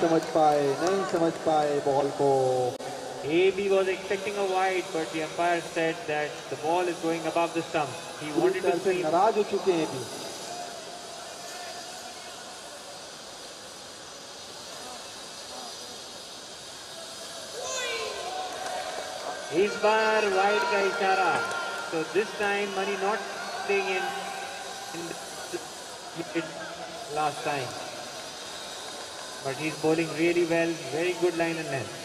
नहीं समझ पाए बॉल को। AB was expecting a wide, but the umpire said that the ball is going above the stump. He wanted to see. नाराज हो चुके हैं अभी। इस बार वाइड का इशारा, so this time Mani not staying in last time, but he's bowling really well, very good line and length.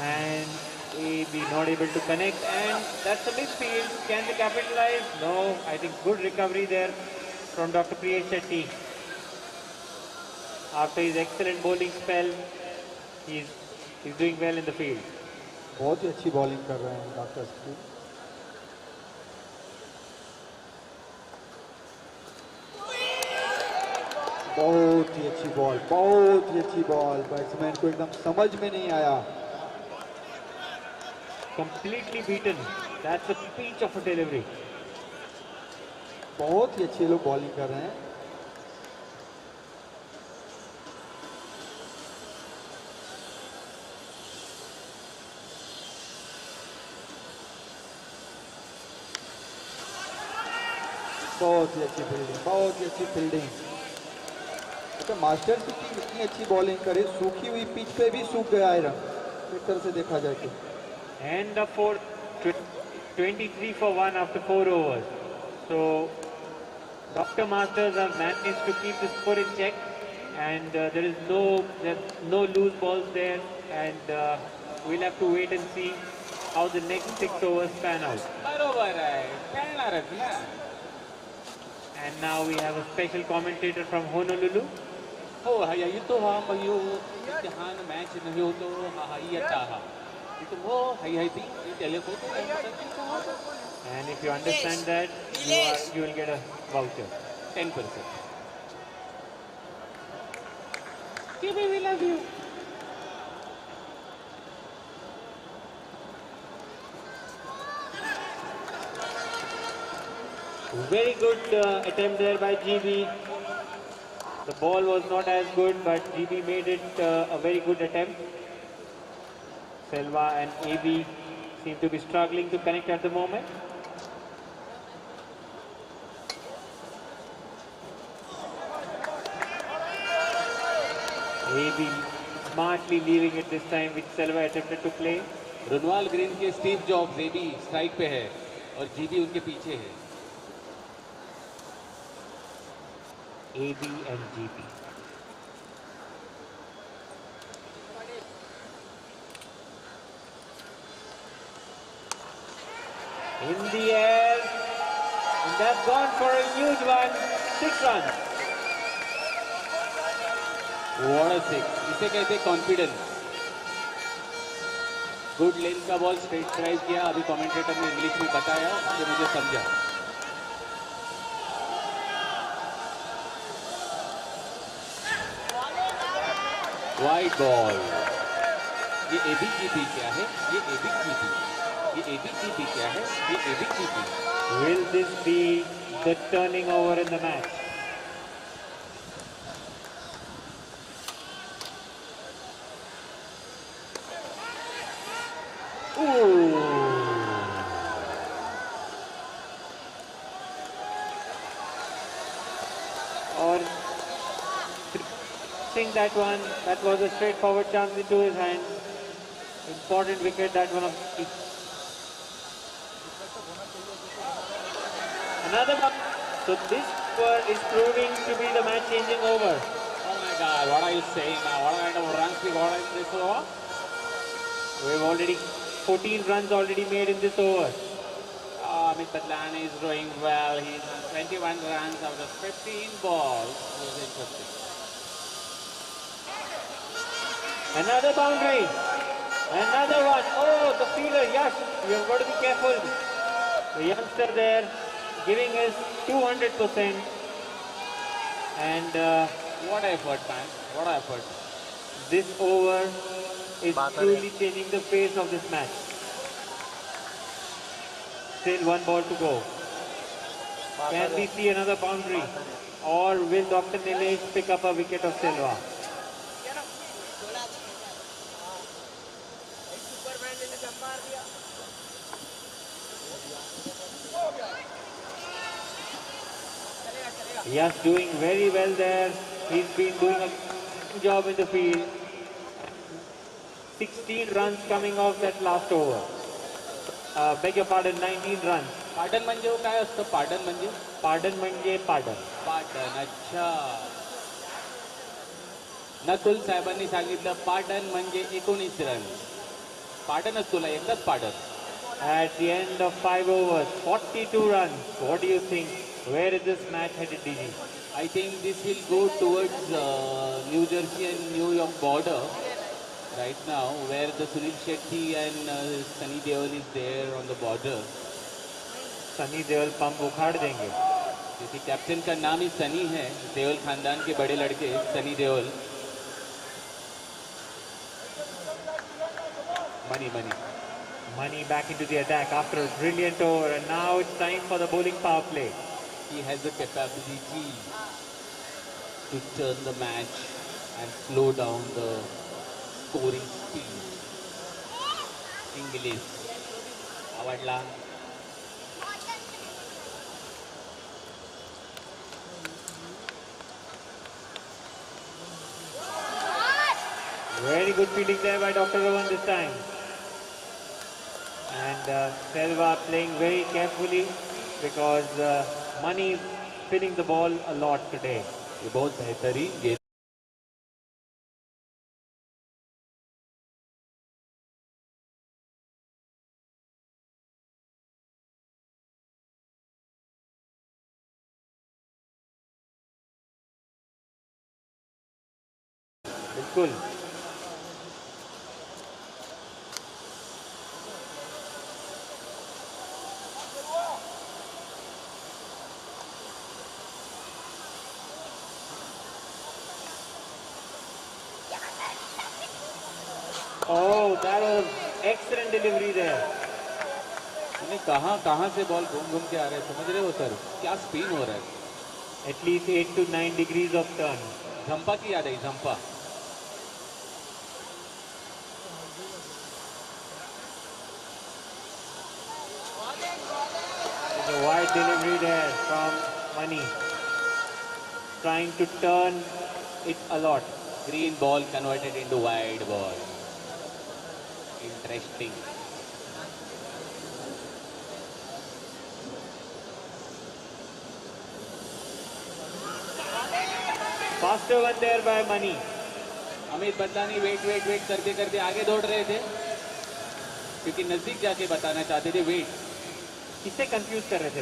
And AB not able to connect, and that's a midfield. Can they capitalize? No, I think good recovery there from Dr. Priyesh Shetty. After his excellent bowling spell, he's doing well in the field. बहुत ही अच्छी bowling कर रहे हैं doctor की। बहुत ही अच्छी ball, बहुत ही अच्छी बॉल। बैट्समैन को एकदम समझ में नहीं आया। Completely beaten. That's a peach of a delivery. बहुत ही अच्छे लोग बॉलिंग कर रहे हैं। बहुत ही अच्छी फील्डिंग, बहुत ही अच्छी फील्डिंग। अच्छा, मास्टर्स की टीम इतनी अच्छी बॉलिंग करे, सूखी हुई पिच पे भी सूख गया है रन। एक तरह से देखा जाए तो। And the fourth, 23 for 1 after 4 overs. So Dr. Masters have managed to keep the score in check, and there's no loose balls there, and we'll have to wait and see how the next 6 overs pan out. And now we have a special commentator from Honolulu. Oh, haya yuto ha mayu itahan match nahi ho to ha iyata ha. Ito mo hay ti tele ko to. And if you understand that, you will get a voucher, 10%. Kibi, we love you. Very good attempt there by GB. The ball was not as good, but GB made it a very good attempt. Selva and AB seem to be struggling to connect at the moment. AB smartly leaving it this time, which Selva attempted to play. Runwal green के Steve jobs AB strike पे है और GB उनके पीछे है। AB and GB. In the air, and that's gone for a huge one, 6 runs. What a six! इसे कहते हैं कॉन्फिडेंस। गुड लेंथ का बॉल स्ट्रेट ड्राइव किया, अभी कमेंटेटर ने इंग्लिश में बताया, इससे मुझे समझा। Wide ball. ये ABGB क्या है? ये ABGB। ये ABGB क्या है? ये ABGB। Will this be the turning over in the match? Or think that one, that was a straightforward chance into his hand. Important wicket, that one of another one. So this is proving to be the match changing over. Oh my God, what are you saying now? What kind of runs we got in this over? We've already 14 runs already made in this over. Amit Badlani is doing well. He's on 21 runs out of 15 balls. It was interesting. Another boundary. Another one. Oh, the fielder, Yash. You have got to be careful. The youngster there giving his 200%. And what effort, man. What effort. This over is truly changing the face of this match. Still one ball to go. Can we see another boundary? Or will Dr. Nilesh pick up a wicket of Silva? Yes, doing very well there. He's been doing a good job in the field. 16 runs coming off that last over. Beg your pardon, 19 runs. पाडन म्हणजे हो काय असतं पाडन म्हणजे Pardon म्हणजे pardon. पाडन अच्छा नकुल साहेबांनी सांगितलं पाडन म्हणजे 19 रन पाडनच तुला एकदाच पाडन At the end of 5 overs, 42 runs. What do you think? Where is this match headed, DG? I think this will go towards New Jersey and New York border right now where the Sunil Shetty and Sunny Deol is there on the border. Sunny Deol pump उखाड़ देंगे. क्योंकि captain का नाम ही सनी है देओल खानदान के बड़े लड़के Sunny Deol. Money back into the attack after a brilliant over, and now it's time for the bowling power play. He has the capability to turn the match and slow down the scoring speed. English आवडला. Very good fielding there by Dr. Rowan this time. And Selva playing very carefully because Money is spinning the ball a lot today. ये बहुत बेहतरीन गेंद बिल्कुल. Oh, that was excellent delivery there. उन्हें कहाँ से ball घूम घूम के आ रहे हैं समझ रहे हो सर क्या स्पिन हो रहा है. At least 8 to 9 degrees of turn. झंपा की याद आई झंपा. There's a wide delivery there from Money. Trying to turn it a lot. Green ball converted into wide ball. Interesting. Faster one there by Money. Amit Badlani wait करते करते आगे दौड़ रहे थे क्योंकि नजदीक जाके बताना चाहते थे वेट. किससे कंफ्यूज कर रहे थे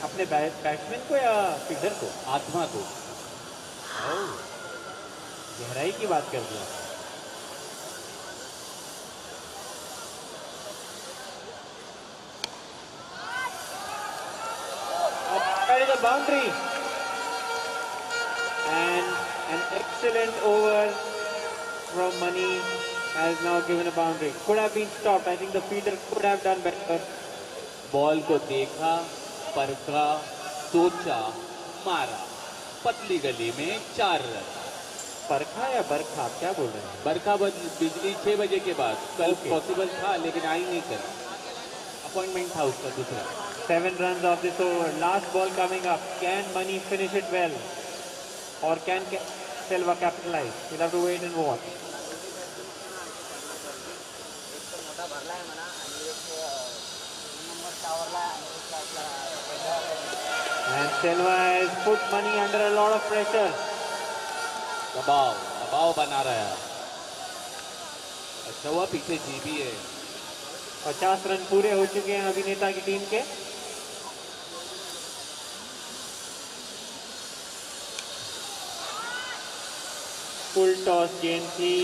अपने बैट्समैन को या फील्डर को? आत्मा को. गहराई की बात कर दिया. That is a boundary. And an excellent over from Money has now given a boundary. Could have been stopped. I think the fielder could have done better. Ball को देखा परखा सोचा मारा पतली गली में 4 रन. परखा या बरखा क्या बोल रहे हैं? बरखा बिजली 6 बजे के बाद कल पॉसिबल था लेकिन आई नहीं कल अपॉइंटमेंट था उसका दूसरा. 7 runs of this over. Last ball coming up. Can Money finish it well? Or can Selva capitalize? We'll have to wait and watch. And Selva has put Money under a lot of pressure. दबाव बना रहा है. अच्छा हुआ पीछे GB है. 50 run पूरे हो चुके हैं अभिनेता की टीम के. फुल टॉस गेंद थी.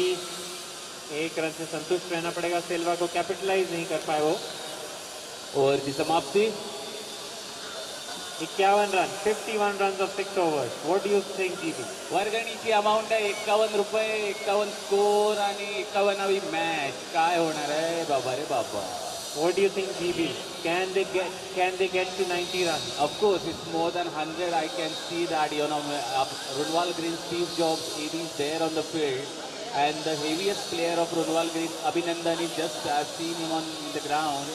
1 रन से संतुष्ट रहना पड़ेगा. सेल्वा को कैपिटलाइज नहीं कर पाए वो. ओवर की समाप्ति 51 run. 51 runs of 6 overs. What do you think, GB? वर्गणीची अमाऊंट आहे 51 रुपये 51 स्कोर आणि 51वी मॅच. काय होणार आहे बाबा रे बाबा. What do you think, GB? Can they get to 90 runs? Of course, it's more than 100. I can see that, Runwal Green, Steve Jobs, AB is there on the field. And the heaviest player of Runwal Green, Abhinandan, is just seen him on the ground.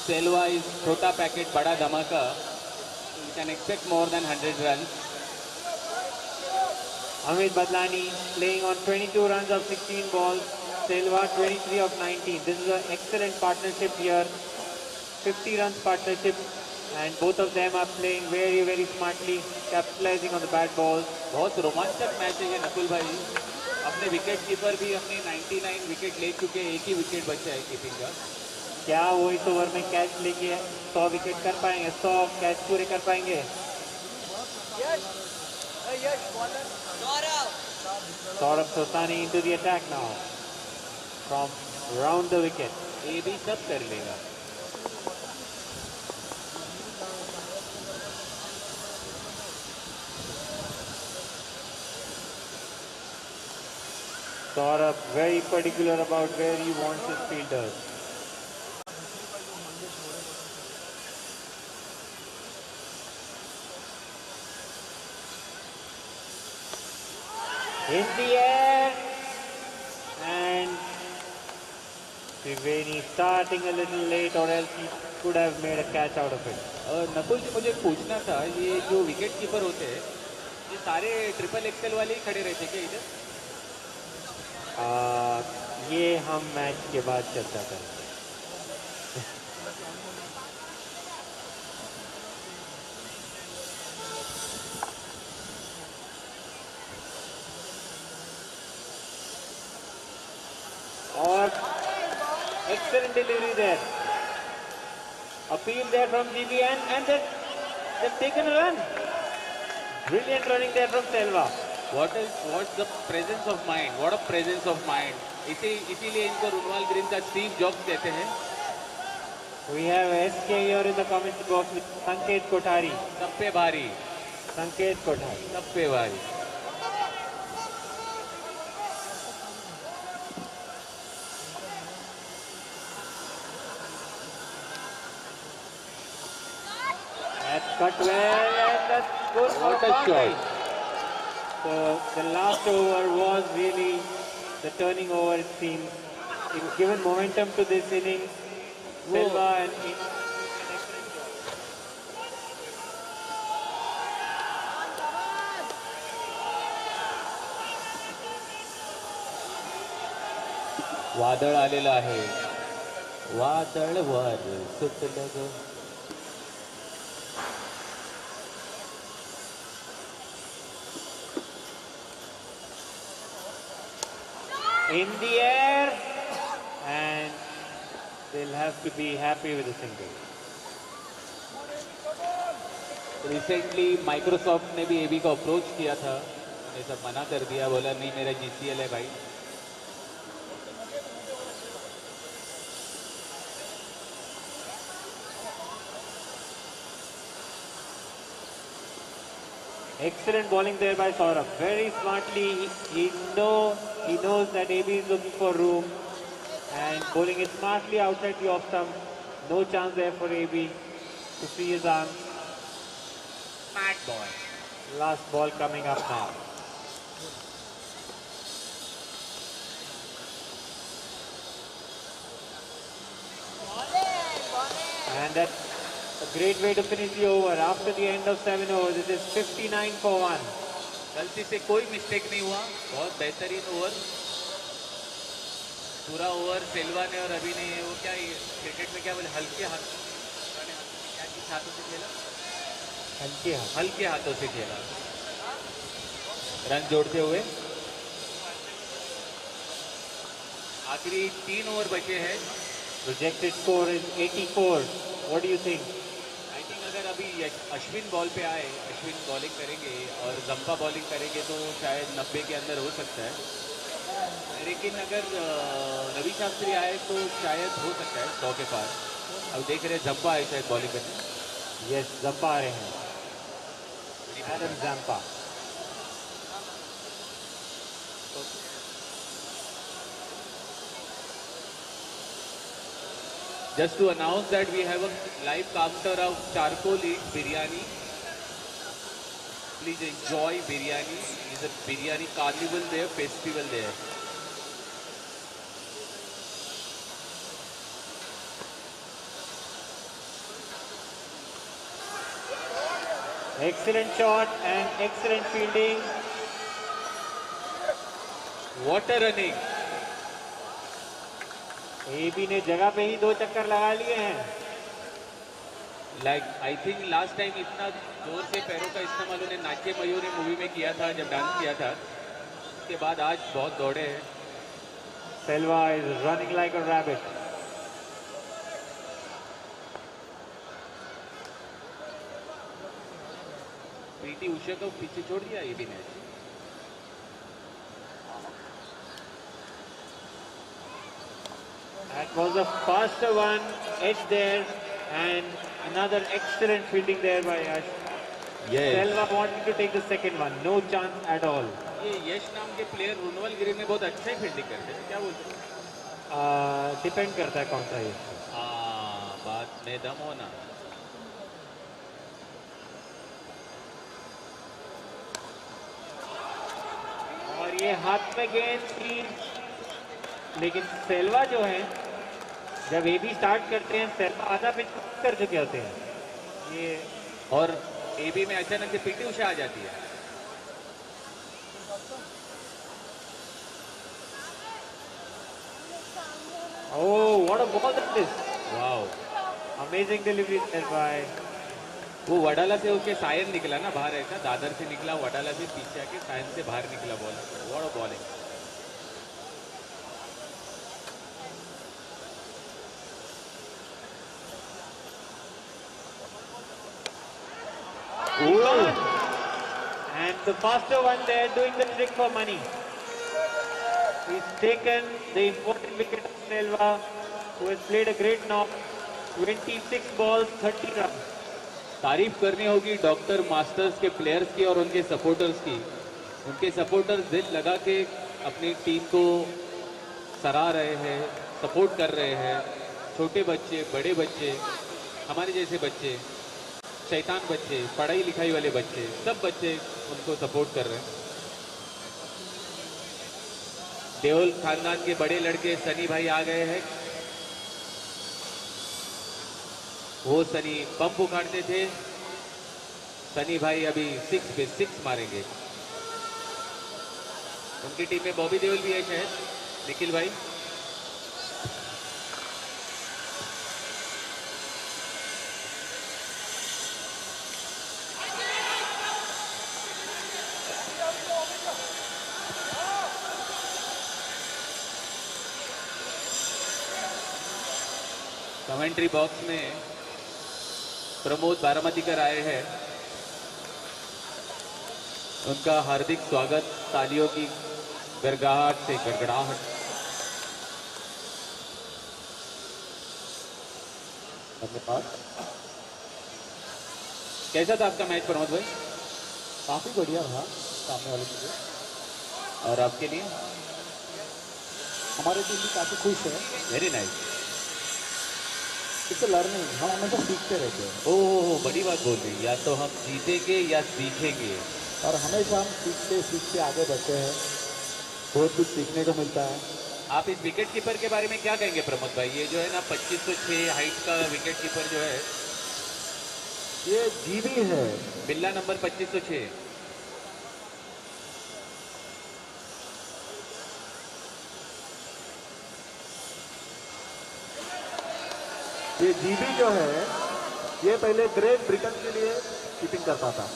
Selva is Chota packet, Bada Dhamaka. You can expect more than 100 runs. Amit Badlani playing on 22 runs of 16 balls. Selva 23 of 19. This is an excellent partnership here. 50 runs partnership, and both of them are playing very, very smartly, capitalizing on the bad balls. बहुत रोमांचक match है ये नकुल भाई. अपने wicket keeper भी हमने 99 wicket ले चुके हैं, एक ही विकेट बचा है कीपिंग का. क्या वो इस ओवर में कैच लेके 100 विकेट कर पाएंगे? 100 कैच पूरे कर पाएंगे? Saurabh Sosani into the attack now from round the wicket. ये भी सब कर लेगा. Saurabh very particular about where he wants his fielders. In the air, and Triveni starting a little late, or else he could have made a catch out of it. Nakul जी, मुझे पूछना था, ये जो विकेट कीपर होते हैं, ये सारे triple XL वाले ही खड़े रहते क्या इधर? ये हम मैच के बाद चर्चा करेंगे. और excellent delivery there. Appeal there from GB, and they've taken a run. Brilliant running there from Selva. What's the presence of mind? What a presence of mind. इसीलिए इनको रुनवाल ग्रीन का स्टीव जॉब्स कहते हैं. We have SK here in the comment box with Sanket Kothari. सब पे भारी. Sanket Kothari. सब पे भारी. That's cut well, and that's good for What a boundary. shot. So the last over was really the turning over, it seems. It's given momentum to this innings. Selva and an excellent job. वादळ आलेलं आहे. वादळ वर सुटलं ग. In the air, and they'll have to be happy with the single. Recently Microsoft ने भी AB को approach किया था, उन्हें सब मना कर दिया, बोला नहीं मेरा जीसीएल है भाई. Excellent bowling there by Saurabh. Very smartly, he knows that AB is looking for room, and bowling it smartly outside the off stump. No chance there for AB to free his arm. Mad ball. Last ball coming up now. And that's a great way to finish the over. After the end of 7 overs, it is 59 for 1. गलती से कोई mistake नहीं हुआ. बहुत बेहतरीन over. पूरा over Selva ने और अभी ने वो क्या क्रिकेट में क्या बोले हल्के हाथों क्या किस हाथों से खेला? हल्के हाथों से खेला. रन जोड़ते हुए आखिरी 3 ओवर बचे हैं. Projected score is 84. What do you think? I think अगर अभी अश्विन बॉल पे आए, अश्विन बॉलिंग करेंगे और जंपा बॉलिंग करेंगे तो शायद 90 के अंदर हो सकता है. लेकिन अगर रवि शास्त्री आए तो शायद हो सकता है 100 के पार. अब देख रहे हैं जंपा आए शायद बॉलिंग करने. Yes, Zampa आ रहे हैं. Adam Zampa. Just to announce that we have a live counter of charcoal eat biryani. Please enjoy biryani. It's a biryani carnival there, festival there. Excellent shot and excellent fielding. What a running. AB ने जगह पे ही 2 चक्कर लगा लिए हैं. Like I think last time इतना जोर से पैरों का इस्तेमाल उन्हें नाट्य मयूरी मूवी में किया था जब डांस किया था. उसके बाद आज बहुत दौड़े हैं. Selva is running like a rabbit. PT Usha को पीछे छोड़ दिया एबी ने. That was a faster one, edge there, and another excellent fielding there by Yash. Yes. Selva wanted to take the second one, no chance at all. ये यश नाम के player रुनवल गिरी में बहुत अच्छा ही फील्डिंग करते हैं. क्या बोलते हैं? डिपेंड करता है कौन सा ये. हाँ, बात में दम होना. और ये हाथ में गेंद थी, लेकिन सेल्वा जो है जब एबी स्टार्ट करते हैं सेल्वा आधा पिच कर चुके होते हैं. ये और एबी में अचानक से पीटी उषा आ जाती है. Oh, what a ball that is. Wow. Amazing delivery there by. वो वडाला से उसके सायन निकला ना बाहर. ऐसा दादर से निकला, वडाला से पीछे आके सायन से बाहर निकला ball. What a bowling. And the faster one there doing the trick for money. He's taken the important wicket of Selva, who has played a great knock. 26 balls, 30 runs. तारीफ करनी होगी डॉक्टर मास्टर्स के players की और उनके supporters की. उनके supporters दिल लगा के अपनी टीम को सराह रहे हैं, सपोर्ट कर रहे हैं. छोटे बच्चे, बड़े बच्चे, हमारे जैसे बच्चे, शैतान बच्चे, पढ़ाई लिखाई वाले बच्चे, सब बच्चे उनको सपोर्ट कर रहे हैं. देओल खानदान के बड़े लड़के सनी भाई आ गए हैं. वो सनी पंप उखाड़ते थे. सनी भाई अभी 6 पे 6 मारेंगे. उनकी टीम में बॉबी देओल भी है शायद. निखिल भाई. कमेंट्री बॉक्स में प्रमोद बारामतीकर आए हैं. उनका हार्दिक स्वागत तालियों की गड़गड़ाहट से. गड़गड़ाहट. कैसा था आपका मैच प्रमोद भाई? काफी बढ़िया था सामने वाले के लिए. और आपके लिए? हमारी टीम भी काफी खुश है. Very nice. It's learning. हम हमेशा सीखते रहते हैं ओह, बड़ी बात बोल रही. या तो हम जीतेंगे या सीखेंगे. और हमेशा हम सीखते सीखते आगे बढ़ते हैं. बहुत कुछ सीखने को मिलता है. आप इस विकेट कीपर के बारे में क्या कहेंगे प्रमोद भाई? ये जो है ना 2506 हाइट का विकेट कीपर जो है, ये जीबी है. बिल्ला नंबर 2506. ये जीबी जो है ये पहले ग्रेट ब्रिटेन के लिए कीपिंग करता था.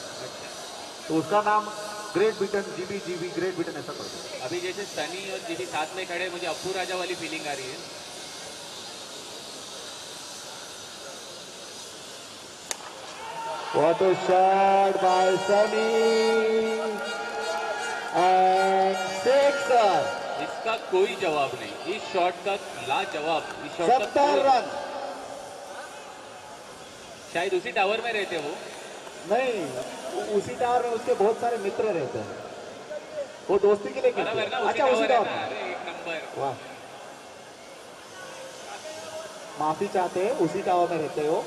तो उसका नाम great Britain GB GB great Britain ऐसा पड़ गया. अभी जैसे सनी और जीबी साथ में खड़े, मुझे अप्पू राजा वाली फीलिंग आ रही है. What a shot by Sunny and sixer. इसका कोई जवाब नहीं. इस शॉट का लाजवाब. इस शॉट 70 रन. शायद उसी टावर में रहते वो. नहीं, उसी टावर में उसके बहुत सारे मित्र रहते हैं. वो दोस्ती के लिए खेलते बराबर ना, हैं. उसी अच्छा, उसी टावर है टावर ना. में. अरे एक नंबर. वाह. माफी चाहते हैं, उसी टावर में रहते हो।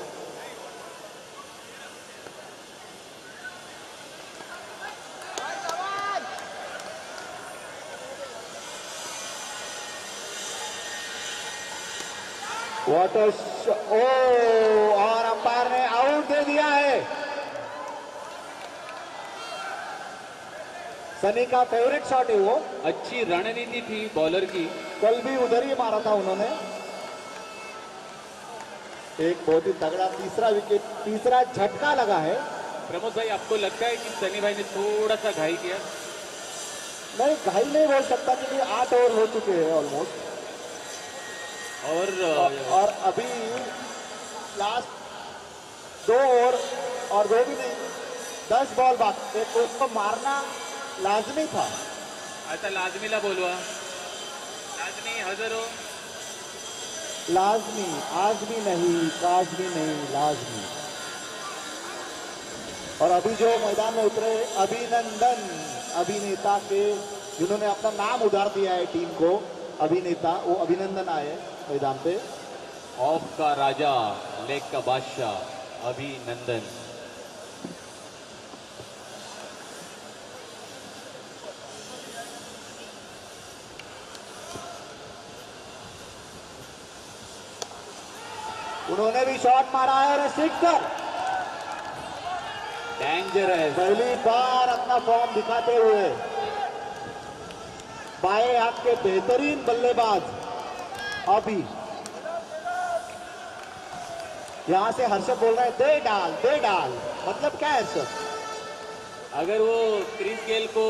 What a और अंपायर ने आउट दे दिया है। सनी का फेवरेट शॉट है वो। अच्छी रणनीति थी बॉलर की। कल भी उधर ही मारा था उन्होंने। एक बहुत ही तगड़ा तीसरा विकेट, तीसरा झटका लगा है। प्रमोद भाई, आपको लगता है कि सनी भाई ने थोड़ा सा घाई किया? नहीं, घाई नहीं बोल सकता क्योंकि 8 ओवर हो चुके हैं ऑलमोस्ट। और अभी लास्ट 2 ओवर और 2 भी नहीं, 10 बॉल बाकी है, तो उसको मारना लाजमी था। आता लाजमीला बोलवा, लाजमी हजारो, लाजमी, आजमी नहीं, काजमी नहीं, लाजमी। और अभी जो मैदान में उतरे अभिनंदन, अभिनेता के जिन्होंने अपना नाम उधार दिया है टीम को, अभिनेता, वो अभिनंदन आए मैदान पे। ऑफ का राजा, लेग का बादशाह, अभिनंदन। उन्होंने भी शॉट मारा है और सिक्सर। डेंजरस। पहली बार अपना फॉर्म दिखाते हुए बाएं हाथ के बेहतरीन बल्लेबाज अभी। यहां से हर्षद बोल रहे हैं दे डाल, दे डाल। मतलब क्या है हर्षद? अगर वो क्रिस गेल को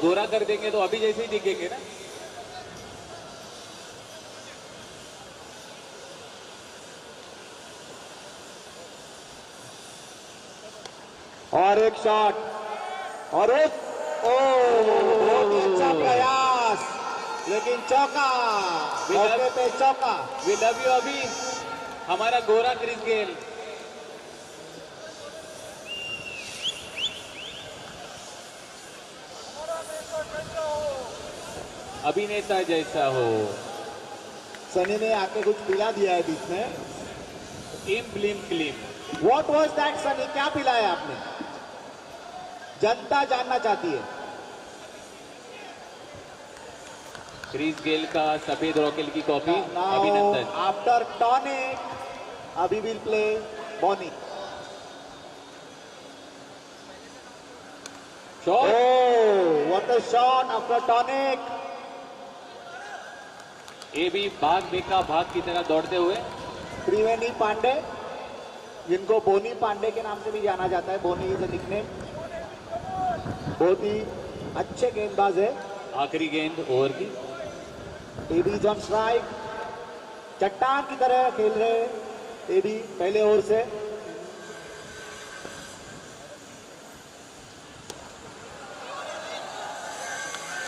गोरा कर देंगे तो अभी जैसे ही दिखेंगे ना। और एक शॉट और एक बहुत ही अच्छा प्रयास, लेकिन चौका, मौके पे चौका। वी लव यू अभी, हमारा गोरा क्रिस गेल। अभिनेता जैसा हो। सनी ने आके कुछ पिला दिया है बीच में। इम ब्लिम क्लीम। What was that Sunny? क्या पिलाया आपने? जनता जानना चाहती है। क्रिस गेल का सफेद रॉकेल की कॉपी। अभिनंदन। आफ्टर टॉनिक अभी विल प्ले बॉनी। Shot. What a shot after tonic. ये भी भाग देखा भाग की तरह दौड़ते हुए। त्रिवेणी पांडे, जिनको बोनी पांडे के नाम से भी जाना जाता है, बोनी इज अ निकनेम, बहुत ही अच्छे गेंदबाज है। आखिरी गेंद ओवर की। एबी जंप स्ट्राइक, चट्टान की तरह खेल रहे एबी पहले ओवर से।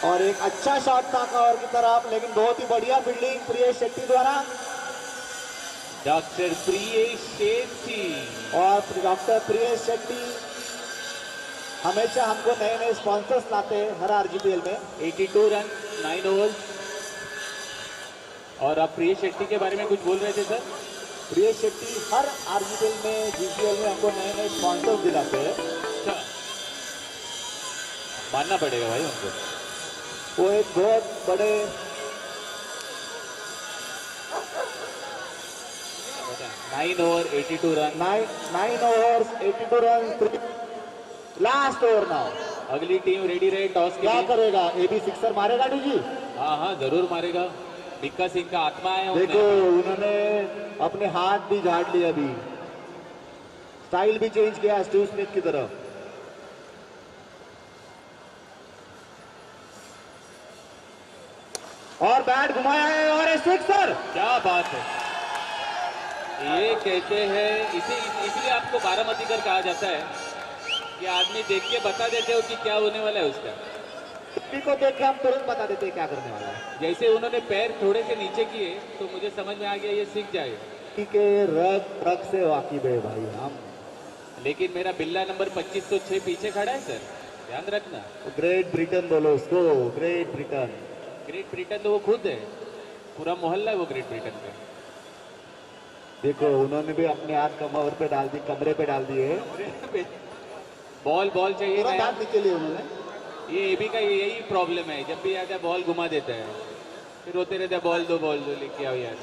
और एक अच्छा शॉट था कवर की तरफ, लेकिन बहुत ही बढ़िया फील्डिंग प्रियेश शेट्टी द्वारा। डॉक्टर प्रियेश शेट्टी। और डॉक्टर प्रियेश शेट्टी हमेशा हमको नए नए स्पॉन्सर्स लाते हैं हर आरजीपीएल में। 82 रन 9 ओवर्स। और आप प्रियेश शेट्टी के बारे में कुछ बोल रहे थे सर? प्रियेश शेट्टी हर आरजीपीएल में, जीपीएल में हमको नए नए स्पॉन्सर्स दिलाते हैं। अच्छा, मानना पड़ेगा भाई उनको। वो एक बहुत बड़े 9 over 82 run. 9 overs 82 run. Last over now. अगली टीम रेडी रहे टॉस के क्या लिए। करेगा? एबी सिक्सर मारेगा जी? हाँ हाँ जरूर मारेगा। मिक्का सिंह का आत्मा है। देखो उन्होंने अपने हाथ भी झाड़ लिए, अभी स्टाइल भी चेंज किया स्टीव स्मिथ की तरफ। और बैट घुमाया है और सिक्सर। क्या बात है। ये कहते हैं इसलिए आपको बारामतीकर कहा जाता है कि आदमी देख के बता देते हो कि क्या होने वाला है उसका। टिप्पी को देख के हम तुरंत बता देते हैं क्या करने वाला है। जैसे उन्होंने पैर थोड़े से नीचे किए तो मुझे समझ में आ गया ये सीख जाएगा। ठीक है, रग से वाकिफ है भाई हम। लेकिन मेरा बिल्ला नंबर 2506 पीछे खड़ा है सर, ध्यान रखना। ग्रेट ब्रिटेन बोलो उसको, ग्रेट ब्रिटेन। ग्रेट ब्रिटेन तो वो खुद है, पूरा मोहल्ला है वो ग्रेट ब्रिटेन का। देखो उन्होंने भी अपने हाथ कमर पे डाल दी, कमरे पे डाल दिए। बॉल बॉल चाहिए पूरा नया। बैट नीचे लिए उन्होंने। ये एबी का यही प्रॉब्लम है, जब भी आता है बॉल घुमा देता है, फिर रोते रहते हैं बॉल दो लेके आओ यार।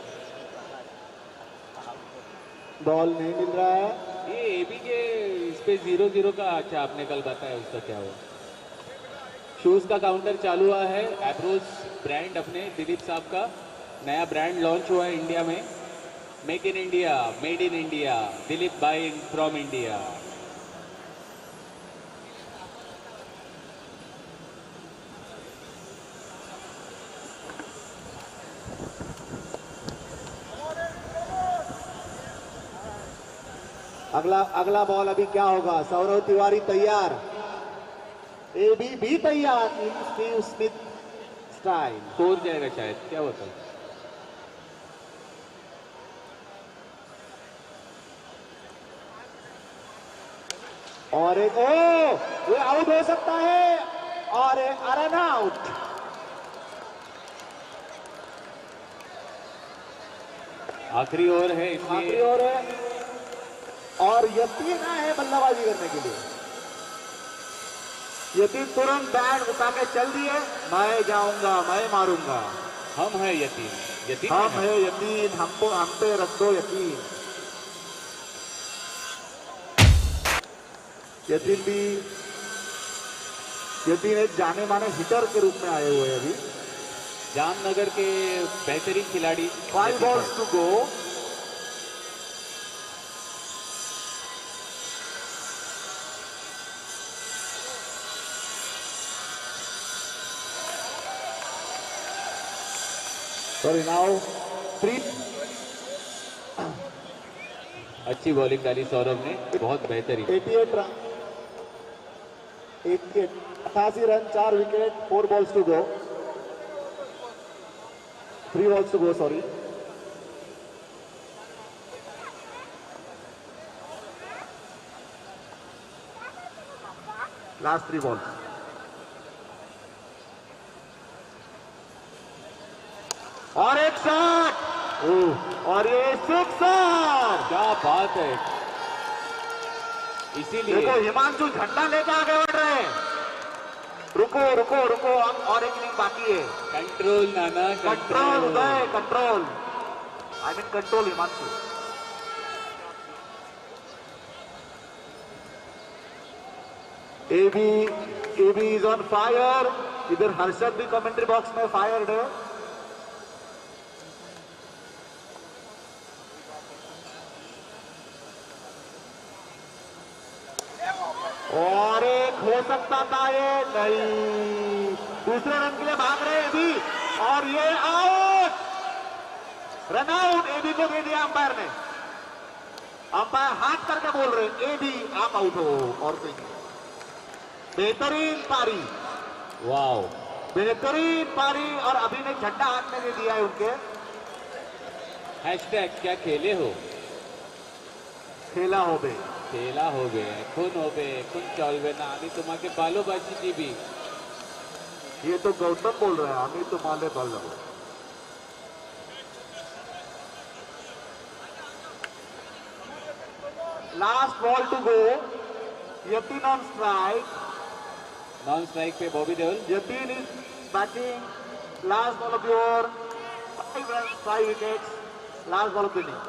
बॉल नहीं मिल रहा है। ये एबी के इस पे 0-0 का, अच्छा आपने कल बताया उसका क्या हुआ। शूज का काउंटर चालू हुआ है। एप्रोच ब्रांड अपने दिलीप साहब का नया ब्रांड लॉन्च हुआ है इंडिया में। Make in India, made in India, Dilip buying from India. अगला अगला बॉल अभी क्या होगा? सौरव तिवारी तैयार, एबी भी तैयार इन स्टीव स्मिथ स्टाइल। स्कोर जाएगा शायद, क्या होता है। और एक ये आउट हो सकता है, और एक रन आउट। आखिरी ओवर है आखिरी इसलिए ओवर है और यतीन आए हैं बल्लेबाजी करने के लिए। यतीन तुरंत बैट उठा के चल दिए, मैं जाऊंगा, मैं मारूंगा। हम है यतीन, यतीन हम है। है यतीन, हमको हम पे रख दो यकीन। यतीन एक जाने माने हिटर के रूप में आए हुए हैं अभी। जामनगर के बेहतरीन खिलाड़ी। 5 balls to go. Sorry now 3। अच्छी बॉलिंग डाली सौरभ ने, बहुत बेहतरीन। 88 run, 88 run, 4 wicket, 4 balls to go, 3 balls to go, sorry. Last 3 balls. और एक शॉट, और ये सिक्सर। क्या बात है, इसीलिए देखो हिमांशु झंडा लेके आगे बढ़ रहे हैं। रुको रुको रुको, अब और एक इनिंग बाकी है। Control Nana, control Uday, control, I mean control Himanshu. AB is on fire. इधर हर्षद भी कमेंट्री बॉक्स में फायर्ड है। और एक हो सकता था, ये नहीं। दूसरे रन के लिए भाग रहे एबी, और ये आउट, रन आउट। एबी को दे दिया अंपायर ने। अंपायर हाथ करके बोल रहे एबी आप आउट हो, और कोई नहीं। बेहतरीन पारी, वाओ, बेहतरीन पारी, और अभी ने झंडा हाथ में दे दिया है उनके। हैशटैग क्या खेले हो, खेला हो बे। खेला हो बे, खून हो बे, खून चलबे ना, আমি তোমাকে ভালোবাসি দিবি। ये तो गौतम बोल रहे हैं, हमें तो माले बल रहो। Last ball to go, Yatin on strike. Non strike पे Bobby Deol. Yatin is batting, last ball of the over, 5 runs, 5 wickets, last ball of the inning.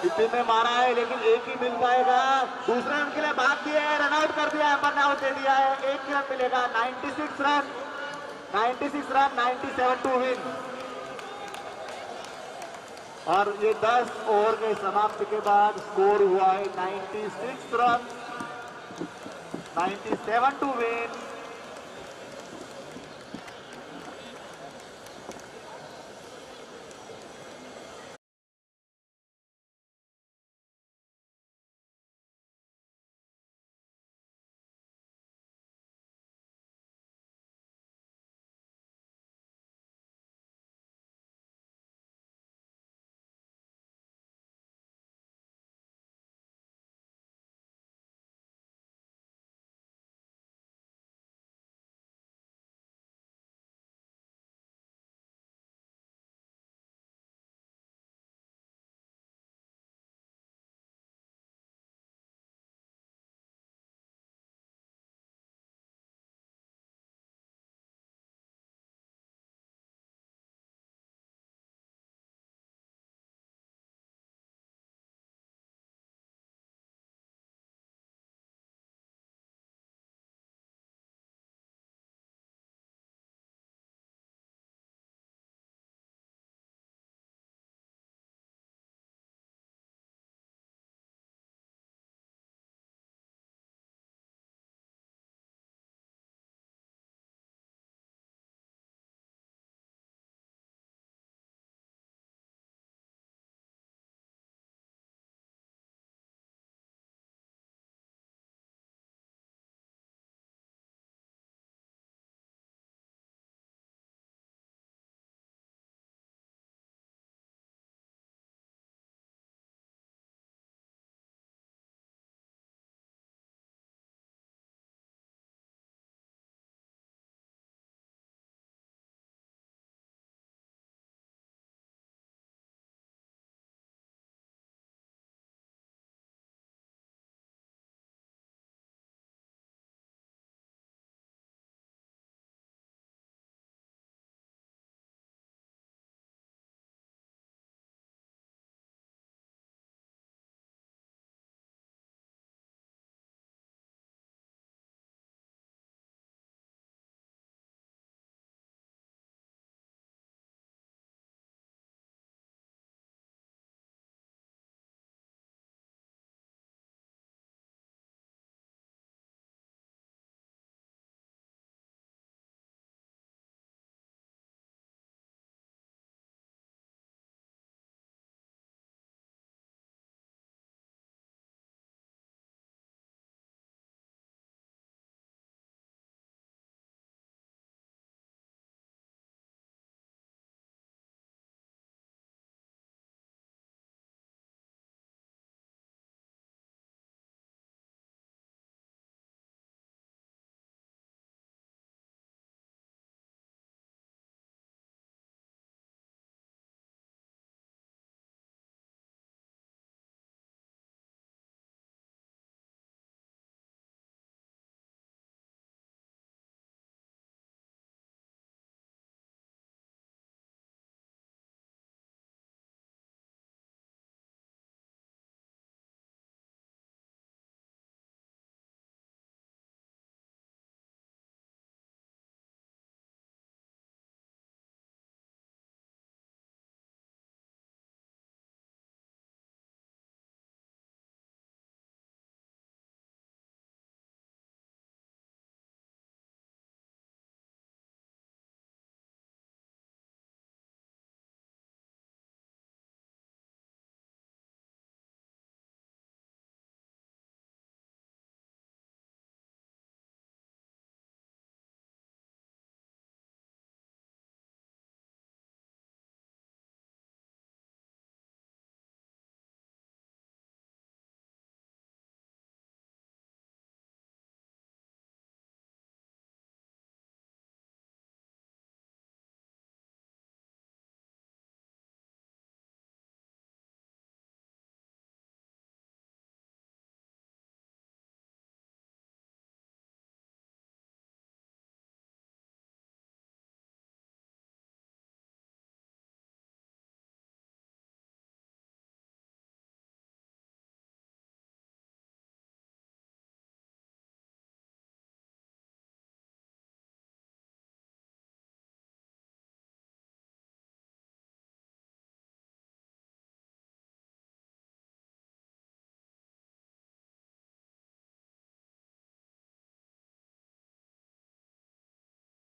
Yatin ने मारा है, लेकिन एक ही मिल पाएगा। दूसरे रन के लिए भाग दिया है, रन आउट कर दिया है, पर आउट दे दिया है। एक ही रन मिलेगा। 96 रन, 96 रन, 97 टू विन। और ये 10 ओवर के समाप्ति के बाद स्कोर हुआ है 96 रन, 97 टू विन।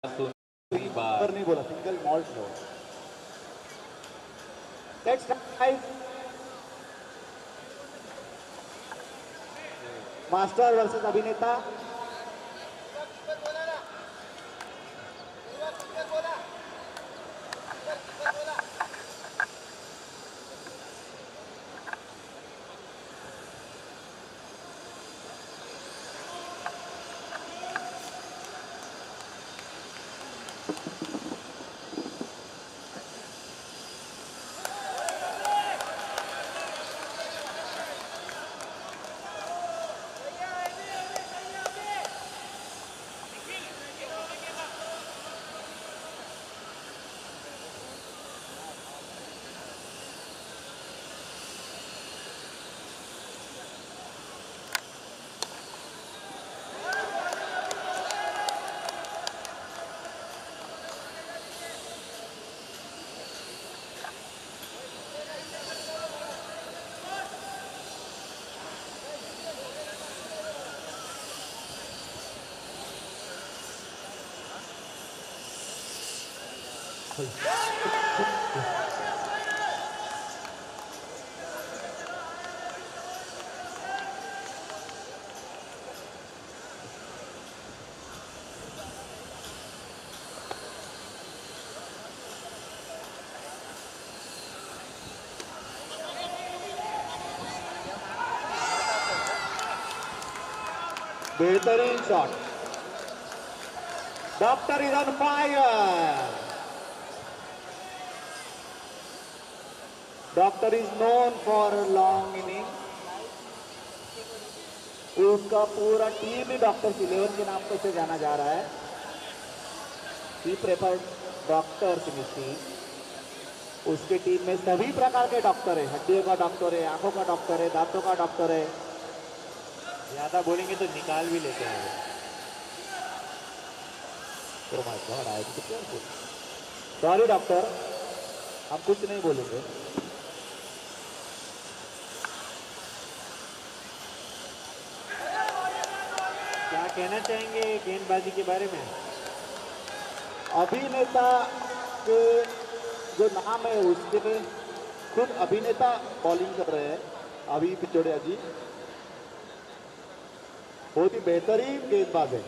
दूसरी बार पर नहीं बोला, single malt low. Let's try master versus अभिनेता। बेहतरीन shot. Doctor is on fire. Doctor is known for long inning. उसका पूरा टीम ही डॉक्टर 11 के नाम से जाना जा रहा है। He preferred doctor in his team. उसके टीम में सभी प्रकार के डॉक्टर है। हड्डियों का डॉक्टर है, आंखों का डॉक्टर है, दांतों का डॉक्टर है। ज्यादा बोलेंगे तो निकाल भी लेते हैं। Oh my God, I have to be careful. Sorry doctor, हम कुछ नहीं बोलेंगे। क्या कहना चाहेंगे गेंदबाजी के बारे में? अभिनेता के जो नाम है उसके में खुद अभिनेता बॉलिंग कर रहे हैं। अभी पिछोड़िया जी बहुत ही बेहतरीन गेंदबाज है।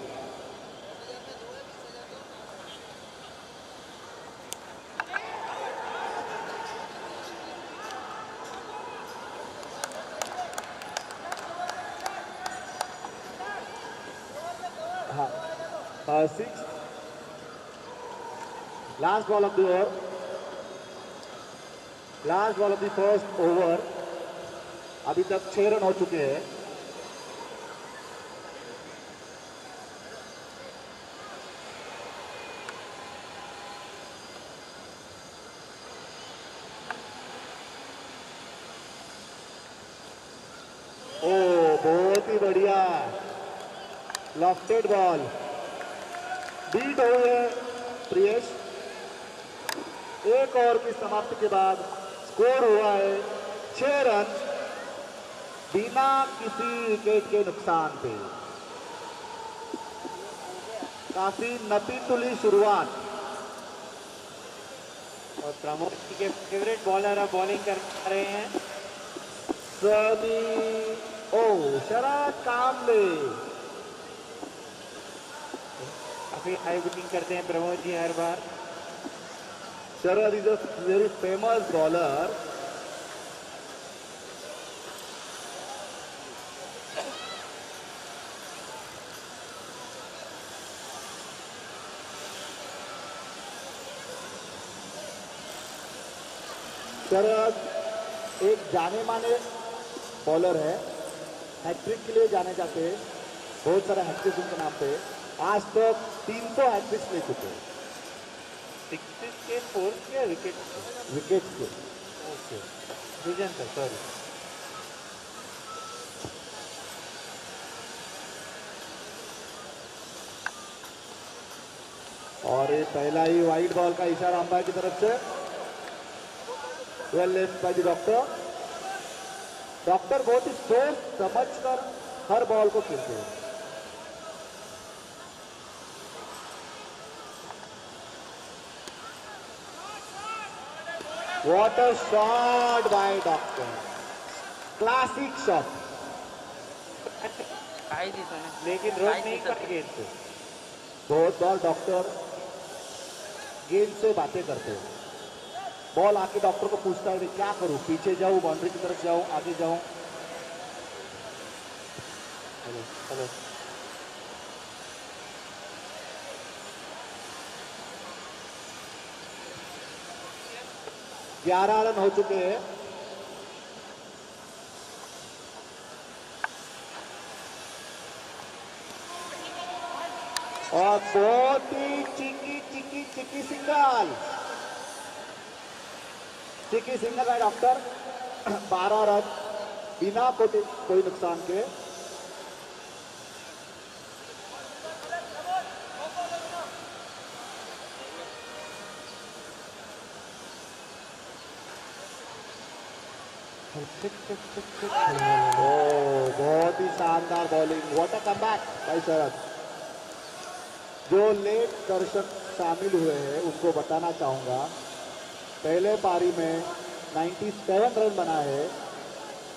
हाँ, 6 last ball of the over, last ball of the first over. अभी तक 6 रन हो चुके हैं। ओ बहुत ही बढ़िया लॉफ्टेड बॉल बीट हुए प्रियेश। एक ओवर की समाप्ति के बाद स्कोर हुआ है 6 रन बिना किसी विकेट के नुकसान पे। काफी नपी तुली शुरुआत। और प्रमोद जी के फेवरेट बॉलर अब बॉलिंग कर रहे हैं। शरद कामले काफी हाई विकेटिंग करते हैं प्रमोद जी हर बार। Sharad is a very famous bowler. Sharad एक जाने माने बॉलर है। हैट्रिक के लिए जाने जाते हैं। बहुत सारे हैट्रिक उनके नाम पे। आज तक 300 हैट्रिक्स ले चुके हैं। सिक्सेस के, फोर्स के, विकेट विकेट्स के। Okay vision sir, sorry. और ये पहला ही वाइड बॉल का इशारा अंपायर की तरफ से। Well left by the doctor. Doctor बहुत ही सोच समझकर हर बॉल को खेलते हैं। What a shot by Doctor. Classic shot. लेकिन रोक नहीं पाए गेंद को। बहुत बार डॉक्टर गेंद से बातें करते हैं। बॉल आके डॉक्टर को पूछता है क्या करूं, पीछे जाऊं, बाउंड्री की तरफ जाऊं, आगे जाऊं। हेलो हेलो 11 रन हो चुके हैं। और बहुत ही चिकी सिंगल है डॉक्टर। 12 रन बिना कोई नुकसान के। बहुत ही शानदार बॉलिंग। व्हाट अ कमबैक भाई शरद। जो लेट दर्शक शामिल हुए हैं उनको बताना चाहूंगा, पहले पारी में 97 रन बना है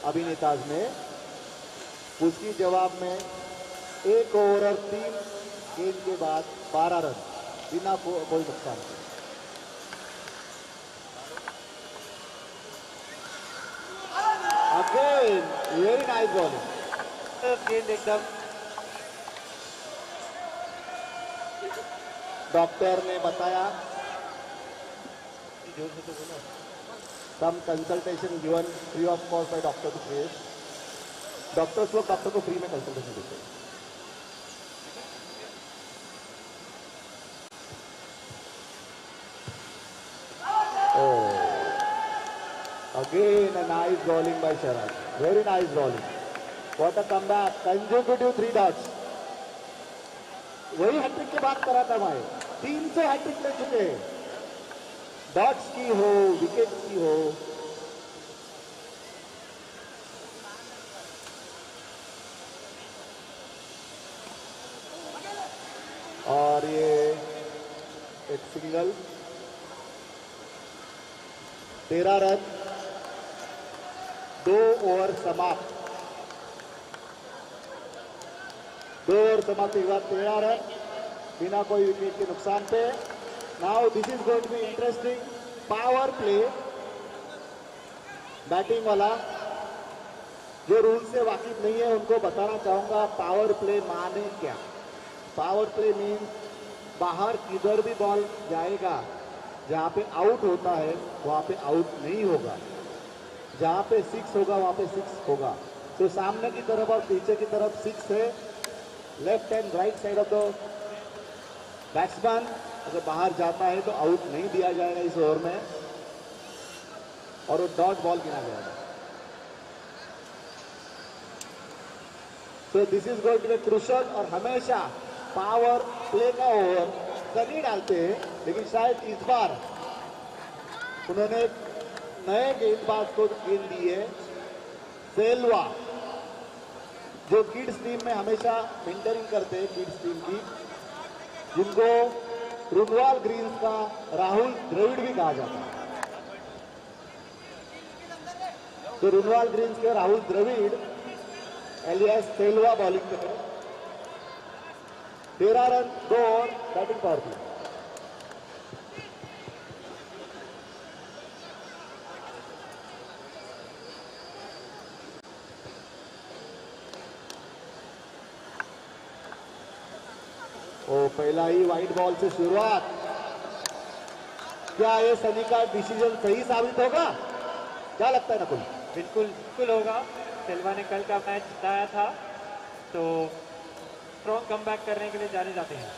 अभिनेताज ने। उसकी जवाब में 1 ओवर और 3 गेंद के बाद 12 रन बिना कोई नुकसान के। Again very nice bowling. गेंद एकदम डॉक्टर ने बताया some consultation given free of cost by doctor to players. Doctors लोग डॉक्टर को फ्री में कंसल्टेशन देते हैं। Again a nice bowling by Sharad. Very nice bowling. What a comeback. Consecutive 3 dots. वही हैट्रिक की बात करा था भाई। 300 हैट्रिक ले चुके हैं। डॉट्स की हो, विकेट की हो। और ये एक सिंगल। 13 रन 2 ओवर समाप्त। 2 ओवर समाप्ति के बाद 13 रन बिना कोई विकेट के नुकसान पे। Now this is going to be interesting. Power play batting वाला जो रूल से वाकिफ नहीं है उनको बताना चाहूंगा पावर प्ले माने क्या। पावर प्ले मीन्स बाहर किधर भी बॉल जाएगा, जहां पे आउट होता है वहां पे आउट नहीं होगा, जहां पे 6 होगा वहां पे 6 होगा। तो सामने की तरफ और पीछे की तरफ 6 है। Left and right side of the batsman अगर बाहर जाता है तो आउट नहीं दिया जाएगा इस ओवर में और वो डॉट बॉल गिना जाएगा। So this is going to be crucial. और हमेशा पावर प्ले का ओवर कभी डालते हैं, लेकिन शायद इस बार उन्होंने एक नए गेंदबाज को गेंद दी है, सेल्वा, जो किड्स टीम में हमेशा मेंटरिंग करते हैं किड्स टीम की, जिनको रुनवाल ग्रीन्स का राहुल द्रविड़ भी कहा जाता है। तो रुनवाल ग्रीन्स के राहुल द्रविड़ एलियास सेल्वा बॉलिंग कर 13 run 2 over batting power play. ओ पहला ही वाइट बॉल से शुरुआत। क्या ये सनी का डिसीजन सही साबित होगा? क्या लगता है नकुल? बिल्कुल बिल्कुल होगा। सेल्वा ने कल का मैच जिताया था, तो स्ट्रॉन्ग कमबैक करने के लिए जाने जाते हैं।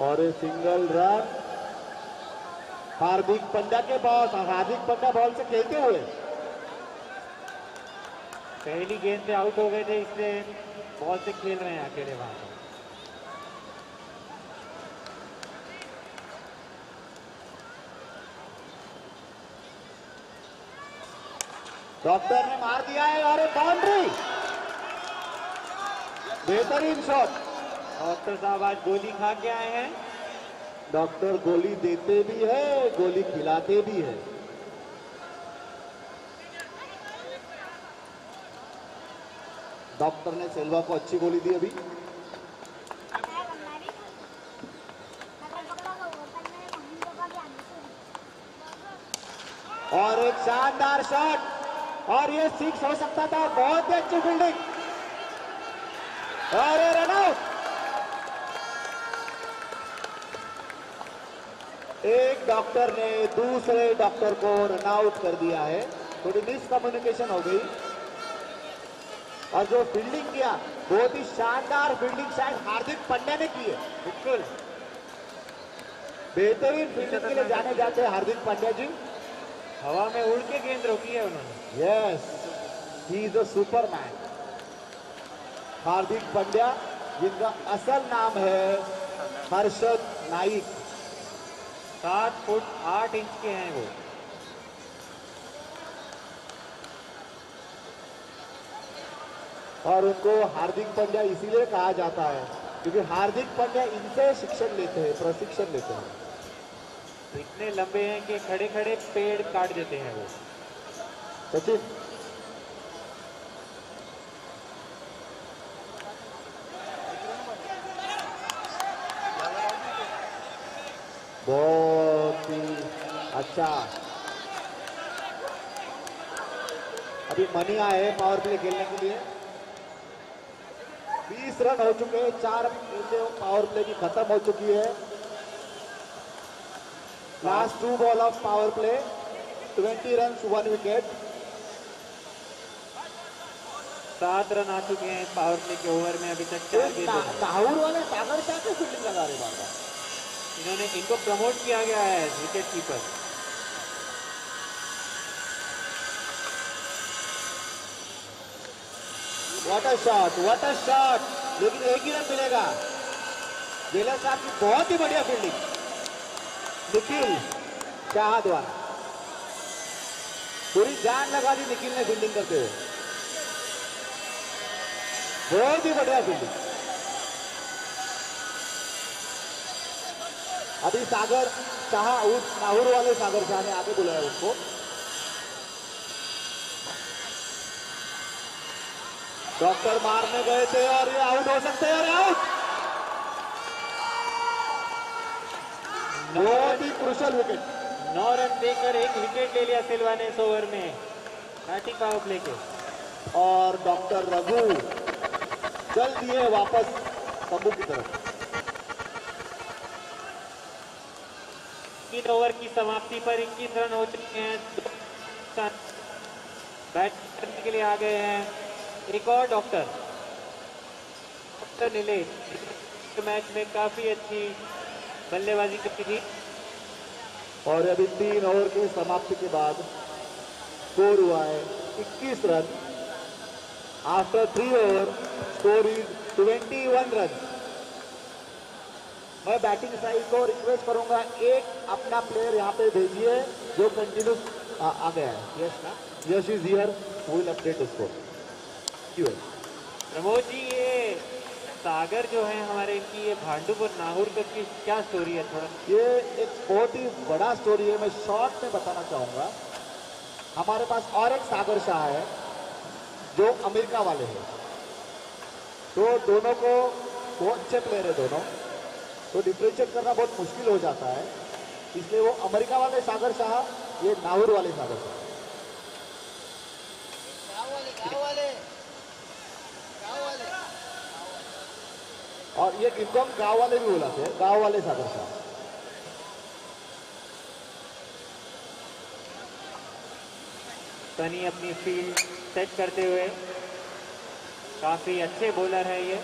और सिंगल रन हार्दिक पांड्या के बॉल। हार्दिक पांड्या बॉल से खेलते हुए पहली गेंद पे आउट हो गए थे, इसलिए बॉल से खेल रहे हैं अकेले वहां पर। डॉक्टर ने मार दिया है और बाउंड्री। बेहतरीन शॉट। डॉक्टर साहब आज गोली खा के आए हैं। डॉक्टर गोली देते भी है, गोली खिलाते भी है। डॉक्टर ने सेल्वा को अच्छी गोली दी अभी। और एक शानदार शॉट और ये 6 हो सकता था। बहुत ही अच्छी फील्डिंग और ये रन आउट। एक डॉक्टर ने दूसरे डॉक्टर को रन आउट कर दिया है। थोड़ी मिसकम्युनिकेशन हो गई और जो फील्डिंग किया बहुत ही शानदार फील्डिंग शायद हार्दिक पांड्या ने की है। बिल्कुल बेहतरीन फील्डिंग के लिए जाने जाते हैं हार्दिक पांड्या जी। हवा में उड़ के गेंद रोकी है उन्होंने। Yes, he is a superman. Hardik Pandya जिनका असल नाम है हर्षद नाइक। 7 फुट 8 इंच के हैं वो। और उनको हार्दिक पांड्या इसीलिए कहा जाता है क्योंकि हार्दिक पांड्या इनसे शिक्षण लेते हैं, प्रशिक्षण लेते हैं। इतने लंबे हैं कि खड़े खड़े पेड़ काट देते हैं वो। सचिन बहुत ही अच्छा। अभी मनी आए पावर प्ले खेलने के लिए। 20 रन हो चुके हैं, 4 पावर प्ले की खत्म हो चुकी है। Last 2 ball of power play, 20 run 1 wicket. 7 run आ चुके हैं पावर प्ले के ओवर में अभी तक। 4 गेंद हैं। नाहूर वाले सागर शाह के फील्डिंग लगा रहे बार बार। इन्होंने इनको प्रमोट किया गया है wicket keeper. What a shot, what a shot. लेकिन एक ही रन मिलेगा। जेलर साहब की बहुत ही बढ़िया फील्डिंग निखिल शाह द्वारा। पूरी जान लगा दी निखिल ने फील्डिंग करते हुए। बहुत ही बढ़िया फील्डिंग। अभी सागर शाह उस नाहूर वाले सागर शाह ने आगे बुलाया उसको। डॉक्टर मारने गए थे और ये आउट हो सकते हैं और आउट। बहुत ही क्रुशल विकेट। 9 रन देकर 1 विकेट ले लिया सिल्वा ने इस ओवर में बैटिंग पावर प्ले के। और डॉक्टर रघु चल दिए वापस तंबू की तरफ। 3 ओवर की समाप्ति पर 21 रन हो चुके हैं। 2 बैट करने के लिए आ गए हैं एक और डॉक्टर नीलेश। मैच में काफी अच्छी बल्लेबाजी की थी। और अभी 3 ओवर की समाप्ति के बाद स्कोर हुआ है 21 run. After 3 over score is 21 run. मैं बैटिंग साइड को रिक्वेस्ट करूंगा, एक अपना प्लेयर यहाँ पे भेजिए जो कंटिन्यूस आ गया है। यस ना, yes is here, will update score. Pramod ji, ये सागर जो है हमारे, इनकी ये भांडुपुर नाहूर तक की क्या स्टोरी है? थोड़ा ये एक बहुत ही बड़ा स्टोरी है, मैं शॉर्ट में बताना चाहूंगा। हमारे पास और एक सागर शाह है जो अमेरिका वाले हैं। तो दोनों को बहुत अच्छे प्लेयर है दोनों, तो डिफ्रेंशिएट करना बहुत मुश्किल हो जाता है। इसलिए वो अमेरिका वाले सागर शाह, ये नाहूर वाले सागर शाह। और ये इनको हम गाँव वाले भी बुलाते हैं, गाँव वाले सागर शाह। सनी अपनी फील्ड सेट करते हुए, काफी अच्छे बॉलर है ये।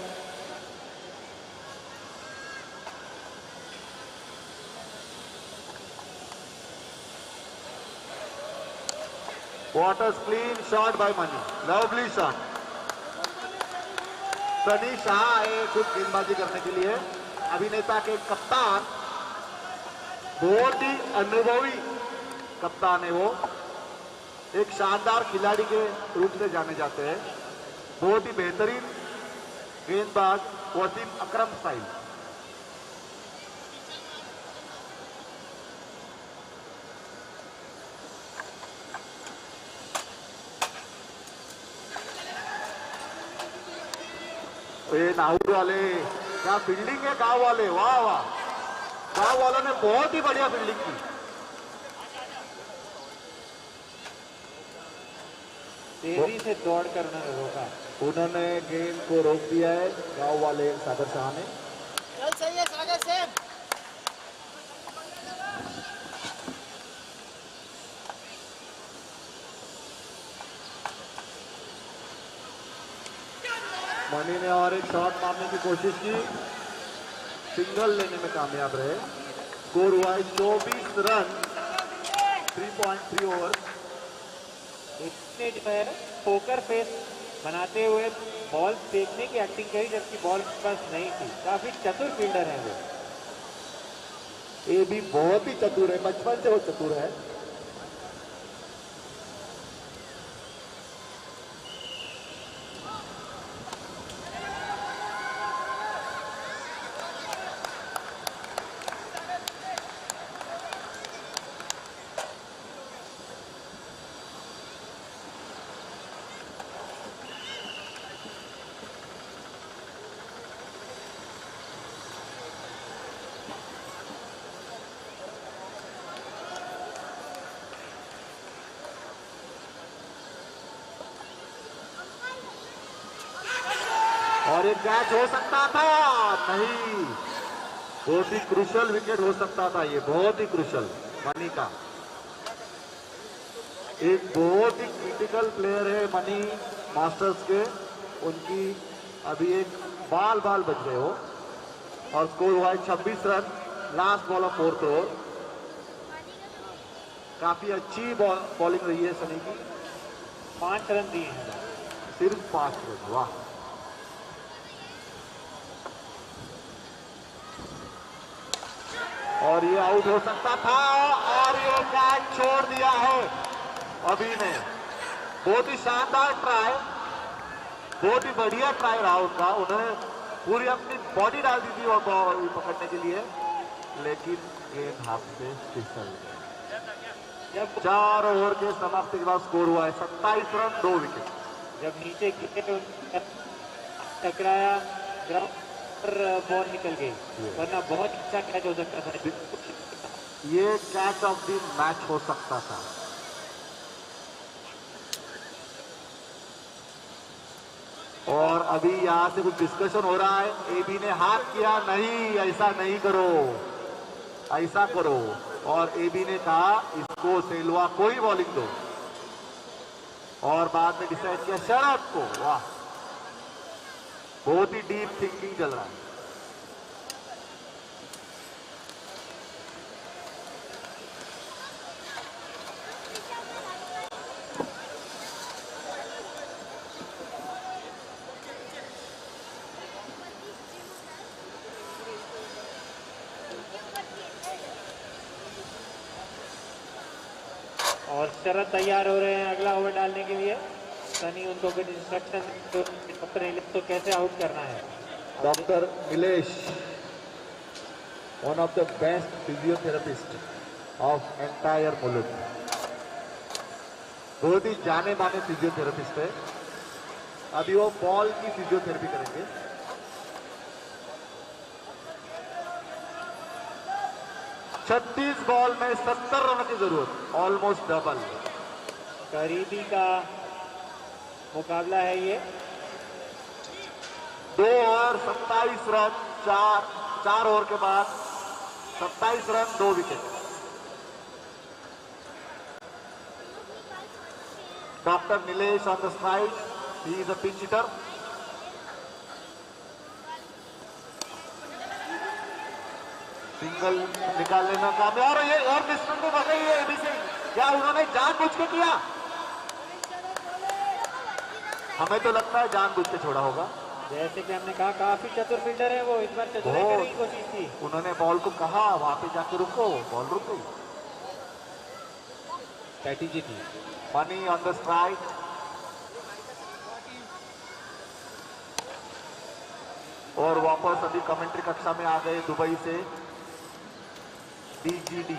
What a clean shot by Mani, lovely shot। Sunny Shah आए खुद गेंदबाजी करने के लिए। अभिनेता के कप्तान, बहुत ही अनुभवी कप्तान है वो, एक शानदार खिलाड़ी के रूप से जाने जाते हैं। बहुत ही बेहतरीन गेंदबाज, वसीम अकरम स्टाइल। ये नाउड वाले क्या फील्डिंग है गांव वाले, वाह वाह, गांव वालों ने बहुत ही बढ़िया फील्डिंग की। तेजी से दौड़ कर उन्होंने रोका। उन्होंने गेम को रोक दिया है गांव वाले सागर शाह ने। चल सही है सागर से। मणि ने और एक शॉट मारने की कोशिश की, सिंगल लेने में कामयाब रहे। स्कोर हुआ है 24 रन 3.3 ओवर। इसने जो है पोकर फेस बनाते हुए बॉल फेंकने की एक्टिंग करी, जबकि बॉल पास नहीं थी। काफी चतुर फील्डर है वो। ये भी बहुत ही चतुर है, बचपन से वो चतुर है। और एक कैच हो सकता था, नहीं, बहुत ही क्रुशियल विकेट हो सकता था ये, बहुत ही क्रुशियल। मनी का एक बहुत ही क्रिटिकल प्लेयर है मनी मास्टर्स के, उनकी अभी एक बाल बच गए हो। और स्कोर हुआ है 26 run, last ball of 4th over. काफी अच्छी बॉलिंग रही है सनी की, 5 रन दिए हैं। सिर्फ 5 रन, वाह। और ये आउट हो सकता था, और ये कैच छोड़ दिया है अभी ने। बहुत ही शानदार ट्राई, बहुत ही बढ़िया ट्राई रहा उनका। उन्होंने पूरी अपनी बॉडी डाल दी थी और बॉल पकड़ने के लिए, लेकिन गेंद हाथ से फिसल गई। 4 ओवर के समाप्ति के बाद स्कोर हुआ है 27 रन 2 विकेट। जब नीचे गिरे टकराया ग्राउंड पर, बॉल निकल गई, वरना बहुत अच्छा कैच हो सकता था। ये कैच ऑफ द मैच हो सकता था। और अभी यहां से कुछ डिस्कशन हो रहा है। एबी ने हाथ किया, नहीं ऐसा नहीं करो, ऐसा करो। और एबी ने कहा इसको सेलवा कोई बॉलिंग दो, और बाद में डिसाइड किया शरद को। वाह, बहुत ही डीप थिंकिंग चल रहा है। और शरद तैयार हो रहे हैं अगला ओवर डालने के लिए। सनी उनको कुछ इंस्ट्रक्शन तो कैसे आउट करना है। Doctor Nilesh, one of the best physiotherapist of entire मुल्क, बहुत ही जाने माने फिजियोथेरेपिस्ट है। अभी वो बॉल की फिजियोथेरेपी करेंगे। छत्तीस बॉल में 70 रन की जरूरत, ऑलमोस्ट डबल। करीबी का मुकाबला है ये। 2 ओवर 27 रन, 4 ओवर के बाद 27 run 2 wicket. Doctor Nilesh on the strike, he is a pitch hitter. Single निकालने में कामयाब, और ये और मिसमेट में बगई है एबी सिंह। क्या उन्होंने जानबूझ के किया? हमें तो लगता है जानबूझ के छोड़ा होगा। जैसे कि हमने कहा काफी चतुर फील्डर है वो, इस बार चतुराई करने की कोशिश की। उन्होंने बॉल को कहा वहां पे जाके रुको, बॉल रुक गई। स्ट्रैटेजी थी। मनी ऑन द स्ट्राइक, और वापस अभी कमेंट्री कक्षा में आ गए दुबई से डीजीडी।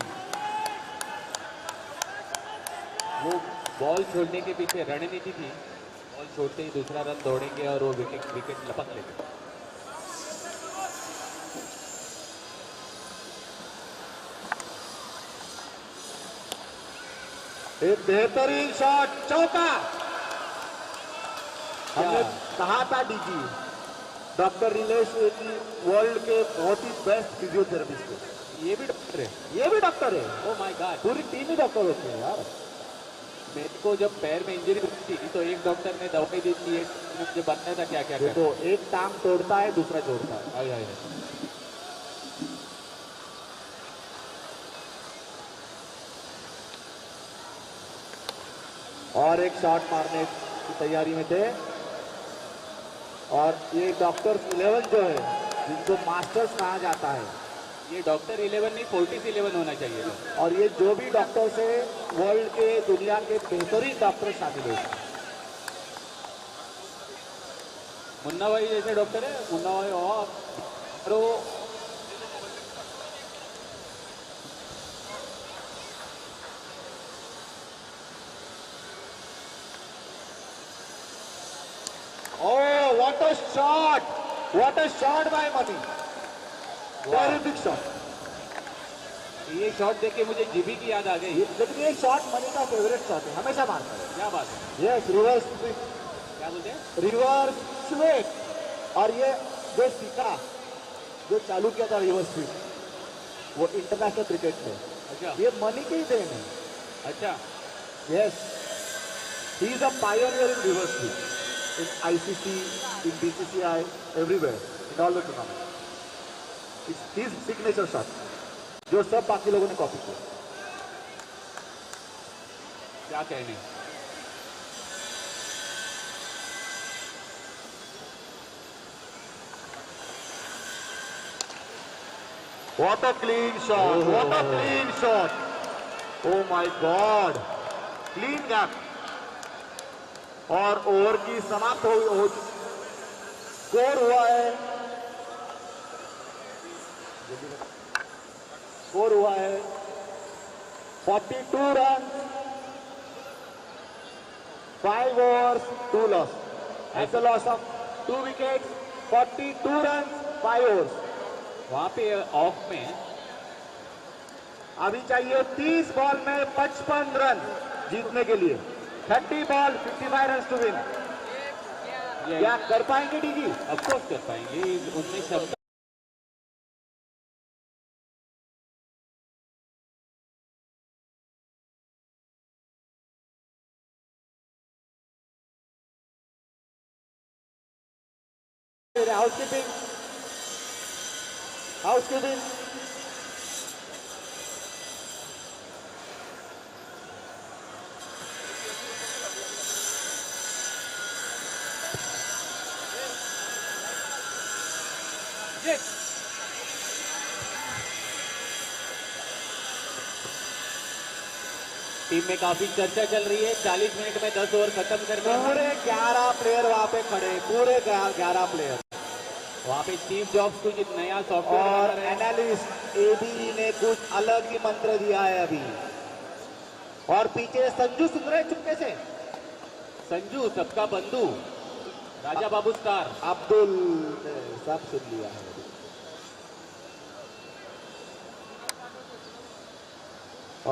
वो बॉल छोड़ने के पीछे रणनीति थी, बॉल छोड़ते ही दूसरा रन दौड़ेंगे और वो विकेट लपक लेंगे। एक बेहतरीन शॉट, चौका। हमने कहा था डीजी डॉक्टर नीलेश वर्ल्ड के बहुत ही बेस्ट फिजियोथेरेपिस्ट है। ये भी डॉक्टर है? ये भी डॉक्टर है। ओ माय गॉड, पूरी टीम ही डॉक्टर होती है यार। मेरे को जब पैर में इंजरी हुई थी तो एक डॉक्टर ने दवाई दी थी, मुझे बताया था क्या क्या ये करना। तो एक टांग तोड़ता है, दूसरा जोड़ता है। हाय हाय। और एक शॉट मारने की तैयारी में थे। और ये डॉक्टर्स 11 जो है, जिनको मास्टर्स कहा जाता है, ये डॉक्टर 11 नहीं 40 होना चाहिए था। और ये जो भी डॉक्टर्स है वर्ल्ड के, दुनिया के बेहतरीन डॉक्टर शामिल है। मुन्ना भाई जैसे डॉक्टर है, मुन्ना भाई और Oh, what a shot! What a shot by Mani! Terrific shot. ये शॉट देख के मुझे जीबी की याद आ गई। लेकिन ये शॉट मनी का फेवरेट शॉट है, हमेशा मारता है। क्या बात है? यस, रिवर्स क्या बोलते हैं? Reverse sweep. और ये जो सीखा, जो चालू किया था रिवर्स स्वीप, वो इंटरनेशनल क्रिकेट में, अच्छा ये मनी की ही देन है। अच्छा। Yes, he is a pioneer in reverse sweep in ICC, in BCCI, everywhere, in all the tournaments. It's his signature shot, जो सब बाकी लोगों ने कॉपी किया। क्या कहने। What a clean shot! What a clean shot! Oh my God! Clean gap. और over की समाप्त हो स्कोर हुआ है, स्कोर हुआ है 42 run, 5 overs, 2 loss. That's a loss of 2 wickets, 42 runs, 5 overs. वहां पे ऑफ में अभी चाहिए 30 बॉल में 55 रन जीतने के लिए। 30 बॉल 55 रन टू विन। क्या कर पाएंगे डीजी? ऑफकोर्स कर पाएंगे, उनमें शब्द हाउसकीपिंग, हाउसकीपिंग। टीम में काफी चर्चा चल रही है। 40 मिनट में 10 ओवर खत्म करना है। पूरे 11 प्लेयर वहां पे खड़े, पूरे 11 प्लेयर। वहां पे स्टीव जॉब्स कुछ नया और सॉफ्टवेयर एनालिस्ट एबी ने कुछ अलग ही मंत्र दिया है अभी। और पीछे संजू सुन रहे चुपके से। संजू सबका बंधु, राजा बाबू स्टार, अब्दुल ने सब सुन लिया है।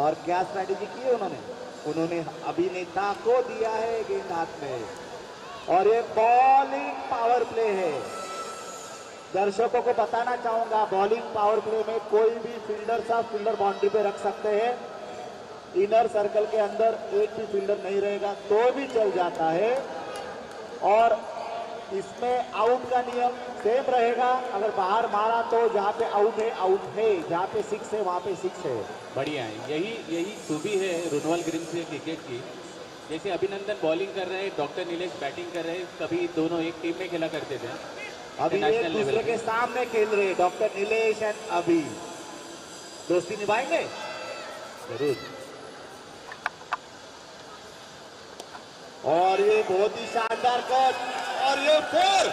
और क्या स्ट्रैटेजी की है उन्होंने अभिनेता को दिया है गेंद हाथ में। और ये बॉलिंग पावर प्ले है। दर्शकों को बताना चाहूंगा, बॉलिंग पावर प्ले में कोई भी फील्डर साहब फील्डर बाउंड्री पे रख सकते हैं। इनर सर्कल के अंदर एक भी फील्डर नहीं रहेगा तो भी चल जाता है। और इसमें आउट का नियम सेम रहेगा। अगर बाहर मारा तो जहाँ पे आउट है आउट है, जहाँ पे 6 है वहाँ पे 6 है। बढ़िया है। यही खूबी है रुनवाल ग्रीन से क्रिकेट की। जैसे अभिनंदन बॉलिंग कर रहे हैं, डॉक्टर नीलेश बैटिंग कर रहे हैं, कभी दोनों एक टीम में खेला करते थे। अभी एक दूसरे के सामने खेल रहे डॉक्टर नीलेश एंड अभी। दोस्ती निभाएंगे जरूर। और ये बहुत ही शानदार कट, और ये 4।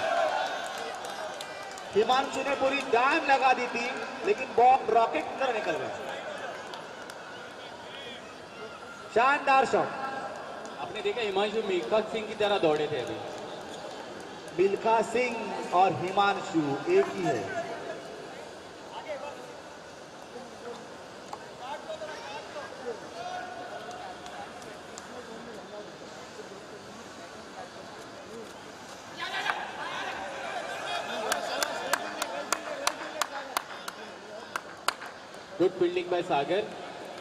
हिमांशु ने पूरी जान लगा दी थी, लेकिन बॉल रॉकेट की तरह निकल गया। शानदार शॉट। आपने देखा हिमांशु मिल्खा सिंह की तरह दौड़े थे अभी। मिल्खा सिंह और हिमांशु एक ही है। गुड फील्डिंग बाय सागर,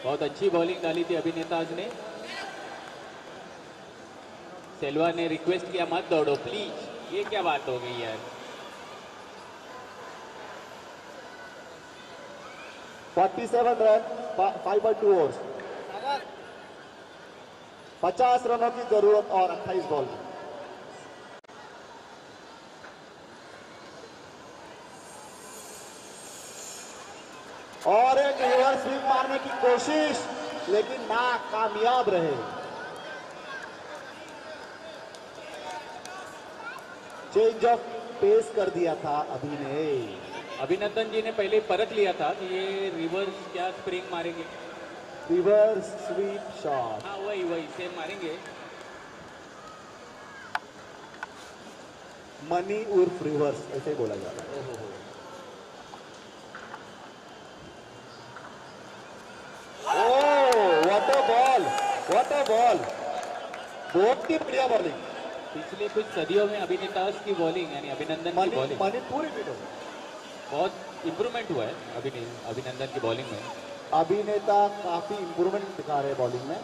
बहुत अच्छी बॉलिंग डाली थी अभिनेताज ने। सेल्वा ने रिक्वेस्ट किया मत दौड़ो प्लीज, ये क्या बात हो गई यार। 47 रन 5.2 ओवर्स, सागर 50 रनों की जरूरत और 28 बॉल में। और एक रिवर्स स्विंग मारने की कोशिश, लेकिन नाकामयाब रहे। चेंज ऑफ पेस कर दिया था अभी ने। अभिनंदन जी ने पहले परख लिया था कि ये रिवर्स क्या स्प्रिंग मारेंगे। रिवर्स स्वीप शॉट, हाँ वही वही सेम मारेंगे। मनी उर्फ रिवर्स ऐसे ही बोला जाता है। ओहो, what a ball, what a ball, बहुत ही बढ़िया बॉलिंग। पिछले कुछ सदियों में अभिनेताज की बॉलिंग यानी अभिनंदन की बॉलिंग मनी पूरी फिट हो। बहुत इंप्रूवमेंट हुआ है अभिनंदन की बॉलिंग में। अभिनेता काफी इंप्रूवमेंट दिखा रहे हैं बॉलिंग में।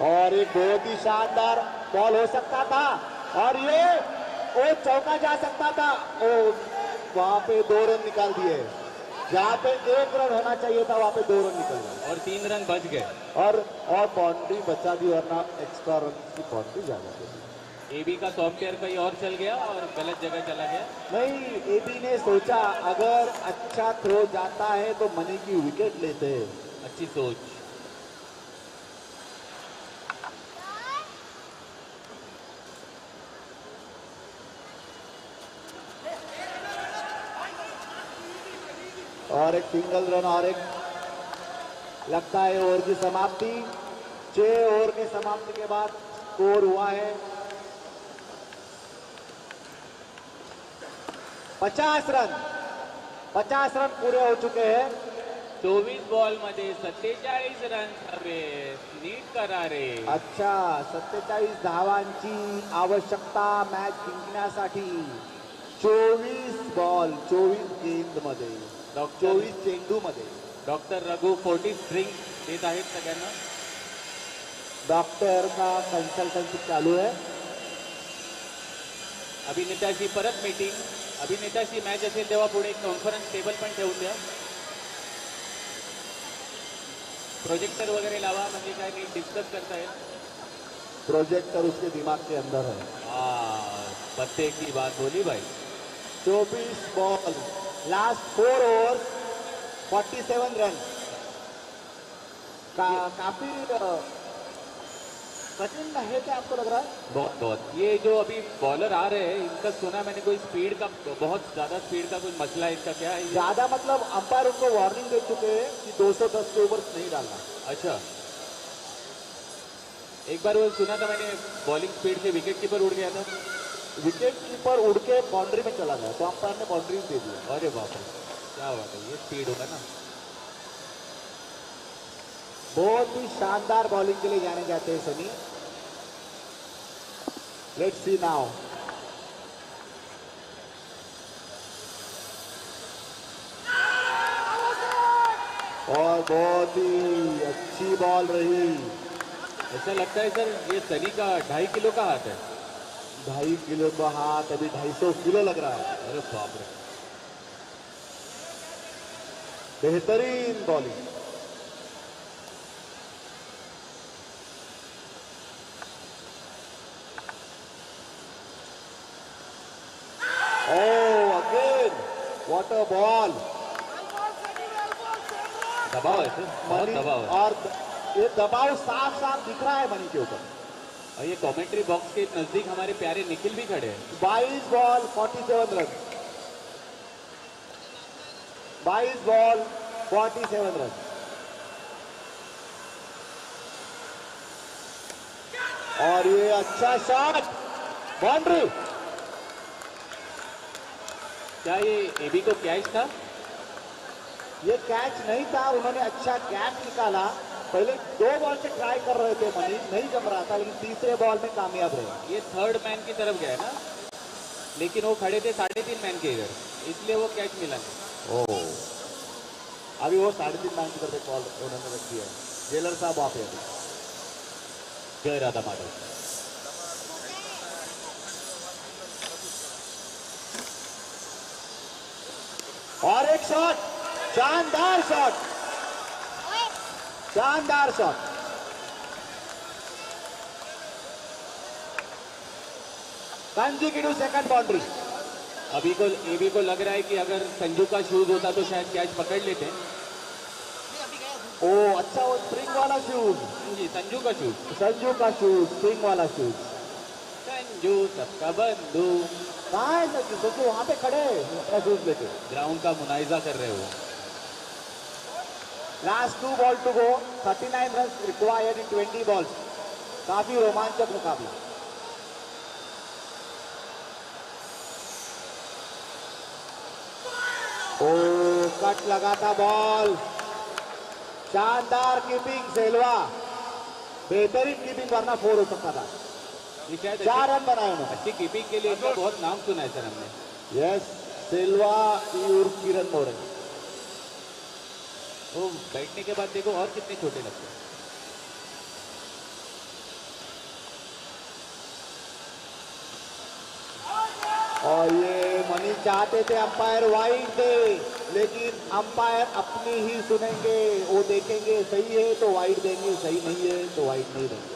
और एक बहुत ही शानदार बॉल हो सकता था, और ये वो चौका जा सकता था। ओ वहां पे 2 रन निकाल दिए, जहां पे 1 रन होना चाहिए था वहां पे 2 रन निकल गए और 3 रन बच गए। और बाउंड्री बचा दी, वरना एक्स्ट्रा रन की बाउंड्री जा जाती। एबी का सॉफ्टवेयर कहीं और चल गया और गलत जगह चला गया। नहीं, एबी ने सोचा अगर अच्छा थ्रो जाता है तो मनी की विकेट लेते हैं। अच्छी सोच। और एक सिंगल रन, और एक लगता है ओवर की समाप्ति। 6 ओवर की समाप्ति के बाद स्कोर हुआ है 50 रन। 50 रन पूरे हो चुके हैं। 24 बॉल मध्ये 47 रन हवे, नीट करा रे। अच्छा, 47 धावांची आवश्यकता मॅच जिंकण्यासाठी। 24 बॉल 24 गेंद मध्ये, 24 चेंडू मध्ये। डॉक्टर रघु 40 ड्रिंक देत आहेत सगळ्यांना। डॉक्टर का कन्सल्टन्सी चालू है। अभिनेत्याशी परत मीटिंग। अभिनेत्याशी मॅच असेल तेव्हा पुढे कॉन्फरन्स टेबल पण ठेवून द्या। प्रोजेक्टर वगैरे लावा, म्हणजे काय नीट डिस्कस करता येईल। प्रोजेक्टर उसके दिमाग के अंदर है। पत्ते की बात बोली भाई। 24 बॉल, लास्ट 4 ओवर्स 47 रन। काफी कठिन है क्या आपको लग रहा है? बहुत बहुत। ये जो अभी बॉलर आ रहे हैं इनका सुना मैंने कोई स्पीड का, बहुत ज्यादा स्पीड का कुछ मसला है इसका, क्या है? ज्यादा मतलब अंपायर उनको वार्निंग दे चुके हैं कि 210 के ऊपर नहीं डालना। अच्छा, एक बार वो सुना था मैंने बॉलिंग स्पीड से विकेट कीपर उड़ गया था। विकेट कीपर उड़ के बाउंड्री में चला गया तो अंपायर ने बाउंड्री दे दिया। अरे बाप रे, क्या बात है, ये स्पीड होगा ना। बहुत ही शानदार बॉलिंग के लिए जाने जाते हैं सनी। Let's see now. और बहुत ही अच्छी बॉल रही। ऐसा लगता है सर ये सनी का 2.5 किलो का हाथ है। 2.5 किलो का हाथ, अभी 250 किलो लग रहा है। अरे बाप रे, बेहतरीन bowling. Oh, again, what a ball! दबाव है सर, बहुत मनी, दबाव है। और ये दबाव साफ साफ दिख रहा है मनी के ऊपर। और ये कमेंट्री बॉक्स के नजदीक हमारे प्यारे निखिल भी खड़े हैं। 22 बॉल 47 रन। 22 ball 47 run. और ये अच्छा शॉट, बाउंड्री। क्या ये एबी को कैच था? ये कैच नहीं था, उन्होंने अच्छा गैप निकाला। पहले 2 बॉल से ट्राई कर रहे थे मनी, नहीं जम रहा था, लेकिन तीसरे बॉल में कामयाब रहे। ये थर्ड मैन की तरफ गया है ना। लेकिन वो खड़े थे 3.5 मैन के इधर, इसलिए वो कैच मिला नहीं। ओ अभी वो 3.5 मैन की तरफ एक बॉल उन्होंने रख दिया है। जेलर साहब वहां पे अभी जय राधा माधव। और एक शॉट, शानदार शॉट, शानदार शॉट। Consecutive second boundary. अभी को लग रहा है कि अगर संजू का शूज होता तो शायद कैच पकड़ लेते। ओ अच्छा, वो स्प्रिंग वाला शूज, जी संजू का शूज, संजू का शूज, स्प्रिंग वाला शूज। संजू सबका बंधु। कहाँ है संजू? संजू वहां पे खड़े अपना शूज लेके। ग्राउंड का मुनाइजा कर रहे हो। Last 2 ball to go, 39 run required in 20 balls. काफी रोमांचक मुकाबला। ओ कट लगा था बॉल, शानदार कीपिंग सेल्वा, बेहतरीन कीपिंग, वरना 4 हो सकता था। ये शायद 4 रन बनाए उन्होंने। अच्छी कीपिंग के लिए इनका बहुत नाम सुना है सर हमने। यस, सेल्वा और किरण मोरे। वो बैठने के बाद देखो और कितने छोटे लगते हैं। और ये मनी चाहते थे अंपायर वाइड दे, लेकिन अंपायर अपनी ही सुनेंगे। वो देखेंगे सही है तो वाइड देंगे, सही नहीं है तो वाइड नहीं देंगे।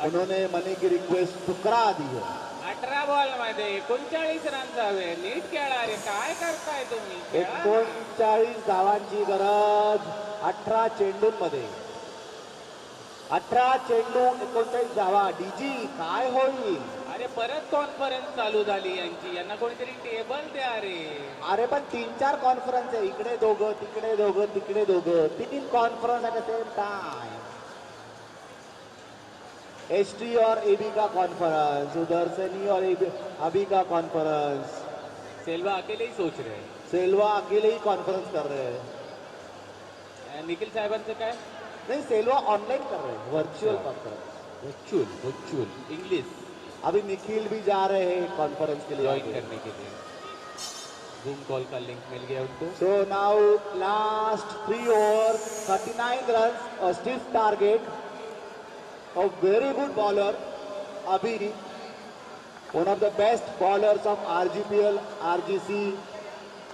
उन्होंने मनी की रिक्वेस्ट ठुकरा दी है। 18 बॉल मध्ये 39 रन हवे, नीट खेळा रे, काय करताय तुम्ही? 39 धावांची गरज 18 चेंडूंमध्ये। 18 चेंडू 39 धावा। डीजी काय होईल? अरे परत कॉन्फरन्स चालू झाली यांची, यांना कोणीतरी टेबल द्या रे। अरे पण 3-4 कॉन्फरन्स आहे, इकडे दोघं तिकडे दोघं तिकडे दोघं, 3 conference at the same time. ST और एबी का कॉन्फ्रेंस, उधर सनी और अभी का कॉन्फ्रेंस। सेल्वा अकेले ही सोच रहे हैं। सेल्वा अकेले ही कॉन्फ्रेंस कर रहे हैं। निखिल साहेबांचं काय? नहीं, सेल्वा ऑनलाइन कर रहे हैं, वर्चुअल कॉन्फ्रेंस। Virtual English. अभी निखिल भी जा रहे हैं कॉन्फ्रेंस के लिए, ज्वाइन करने के लिए। जूम कॉल का लिंक मिल गया उनको। So now last 3 over, 39 run, a stiff target, a very good bowler Abhi, one of the best bowlers of RGPL, RGC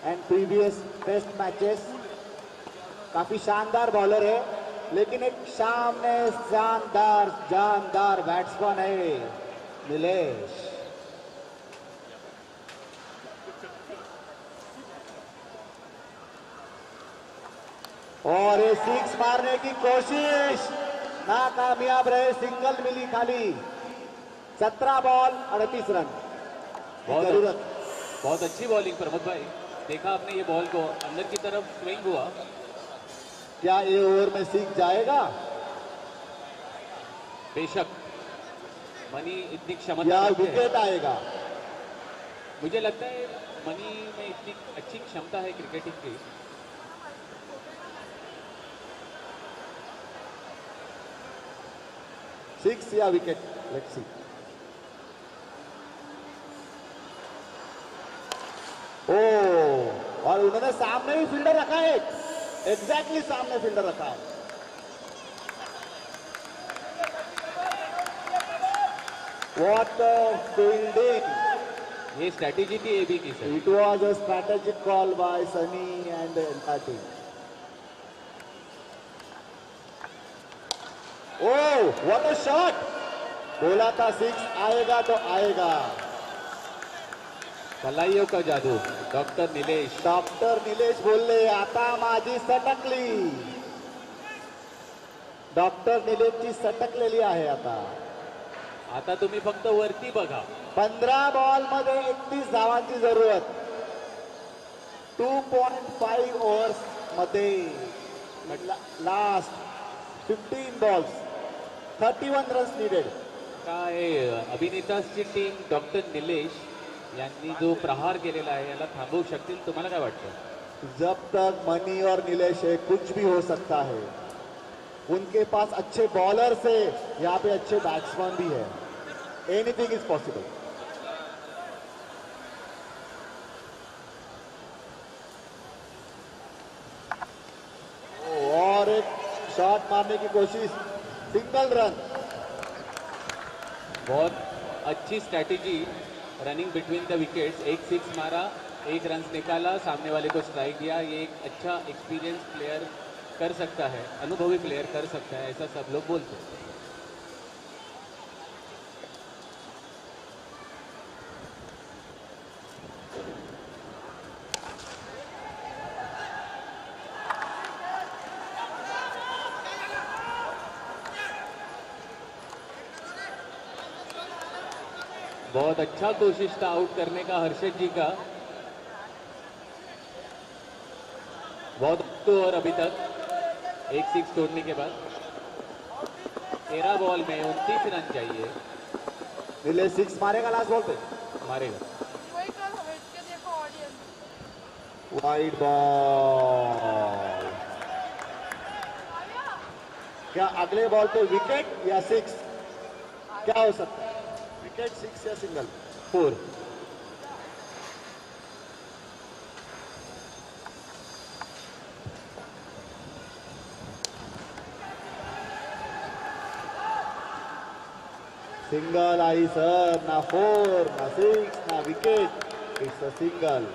and previous test matches। काफी शानदार बॉलर है, लेकिन एक सामने शानदार जानदार बैट्समैन है नीलेश। और ये 6 मारने की कोशिश नाकामयाब रहे, सिंगल मिली खाली। 17 बॉल 38 रन। जरूरत बहुत अच्छी बॉलिंग प्रमोद भाई, देखा आपने ये बॉल को अंदर की तरफ स्विंग हुआ। क्या ये ओवर में सीख जाएगा? बेशक, मनी इतनी क्षमता या रखते हैं। विकेट आएगा? मुझे लगता है मनी में इतनी अच्छी क्षमता है क्रिकेटिंग की। 6 या विकेट, लेट्स सी। ओ, और उन्होंने सामने ही फील्डर रखा है, एग्जैक्टली सामने फील्डर रखा है। What a fielding! ये स्ट्रैटेजी थी एबी की sir. It was a strategic call by Sunny and the entire team. Oh, what a shot! बोला था 6 आएगा तो आएगा। कलाइयों का जादू, डॉक्टर नीलेश। डॉक्टर नीलेश बोलले आता माझी सटकली। डॉक्टर निलेशची सटकलेली आहे आता। आता तुम्ही फक्त वरती बघा। 15 बॉल मध्ये 31 धावांची जरूरत। 2.5 ओव्हर्स मध्ये लास्ट 15 बॉल्स, 31 रन्स नीडेड। काय अभिनेताची टीम डॉक्टर निलेश यांनी जो प्रहार केलेला आहे याला थांबवू शकतील, तुम्हाला काय वाटतं? जब तक मनी और नीलेश है कुछ भी हो सकता है। उनके पास अच्छे बॉलर्स है, यहाँ पे अच्छे बैट्समैन भी है। Anything is possible. शॉट मारने की कोशिश, सिंगल रन। बहुत अच्छी strategy running between the wickets. एक सिक्स मारा, एक रन निकाला, सामने वाले को स्ट्राइक दिया। ये एक अच्छा एक्सपीरियंस प्लेयर कर सकता है, अनुभवी प्लेयर कर सकता है, ऐसा सब लोग बोलते हैं। बहुत अच्छा कोशिश था आउट करने का हर्षद जी का। बहुत ओवर अभी तक, एक सिक्स तोड़ने के बाद 13 बॉल में 29 रन चाहिए। नीले सिक्स मारेगा लास्ट बॉल पे, मारेगा। Wide ball. क्या अगले बॉल पे विकेट या सिक्स, क्या हो सकता है? विकेट, सिक्स या सिंगल? 4। सिंगल आई सर, ना 4 ना 6 ना wicket, it's a single.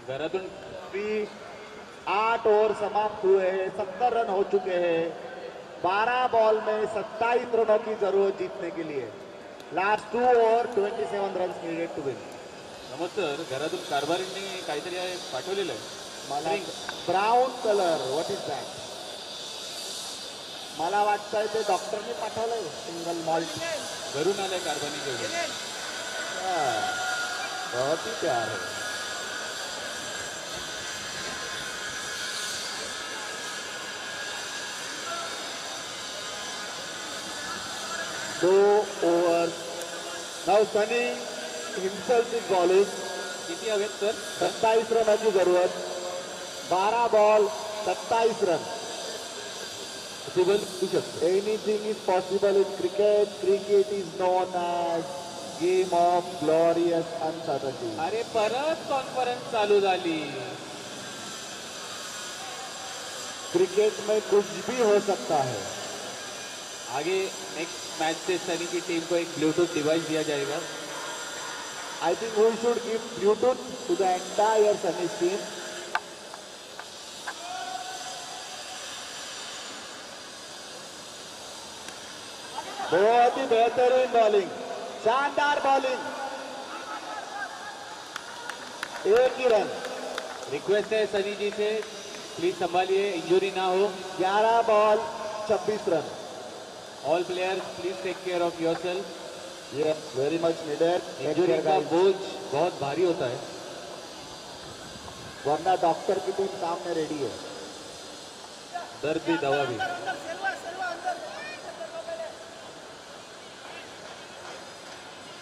Dehradun भी 8 ओवर समाप्त हुए हैं, 70 रन हो चुके हैं। 12 बॉल में 27 रनों की जरूरत जीतने के लिए। Last 2 over 27 run needed to win. नमस्कार, देहरादून कारभारींनी काहीतरी पाठवलेलं आहे। मला brown colour, what is that? मला वाटतंय ते डॉक्टरनी पाठवलंय, सिंगल मॉल्ट। घरून आलंय कारभारी घेऊन। बहुत ही प्यार है। दो over. Now Sunny himself is bowling. किती हवेत सर? 27 रनाची जरूरत। 12 बॉल 27 रन। पॉसिबल होऊ शकतो। Anything is possible in cricket. Cricket is known as game of glorious uncertainty. अरे परत कॉन्फरन्स चालू झाली। क्रिकेट में कुछ भी हो सकता है। आगे नेक्स्ट मैच से सनी की टीम को एक ब्लूटूथ डिवाइस दिया जाएगा। I think we should give Bluetooth to the entire Sunny's team. बहुत ही बेहतरीन बॉलिंग, शानदार बॉलिंग। एक ही रन। रिक्वेस्ट है सनी जी से, प्लीज संभालिए, इंजरी ना हो। 11 बॉल 26 रन। All players please take care of yourself. ये वेरी मच नीडेड। इंजरी का बोझ बहुत भारी होता है, वरना डॉक्टर की टीम सामने रेडी है। दर्द भी दवा भी।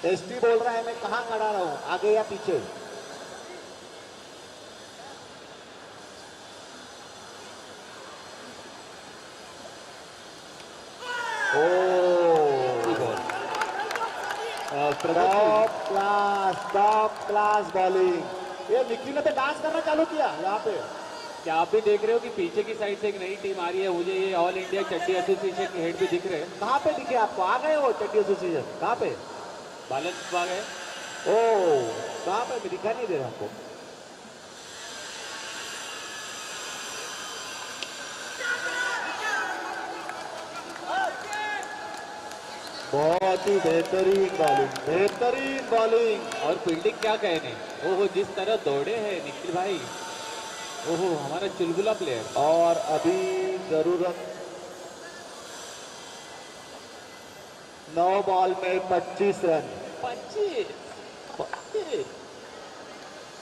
टेस्टी बोल रहा है, मैं कहाँ खड़ा रहा हूँ, आगे या पीछे? Top class bowling. ये निकी ने तो डांस करना चालू किया यहाँ पे। क्या आप भी देख रहे हो कि पीछे की साइड से एक नई टीम आ रही है? मुझे ये ऑल इंडिया चड्डी एसोसिएशन के हेड भी दिख रहे हैं। कहाँ पे दिखे आपको? आ गए वो चड्डी एसोसिएशन? कहाँ पे? बालन बाग है। ओ, कहाँ पे? दिखा नहीं दे रहा आपको। बहुत ही बेहतरीन बॉलिंग, बेहतरीन बॉलिंग। और फील्डिंग क्या कहने, ओहो जिस तरह दौड़े हैं निखिल भाई, ओहो हमारा चुलबुला प्लेयर। और अभी जरूरत 9 बॉल में 25 रन। 25।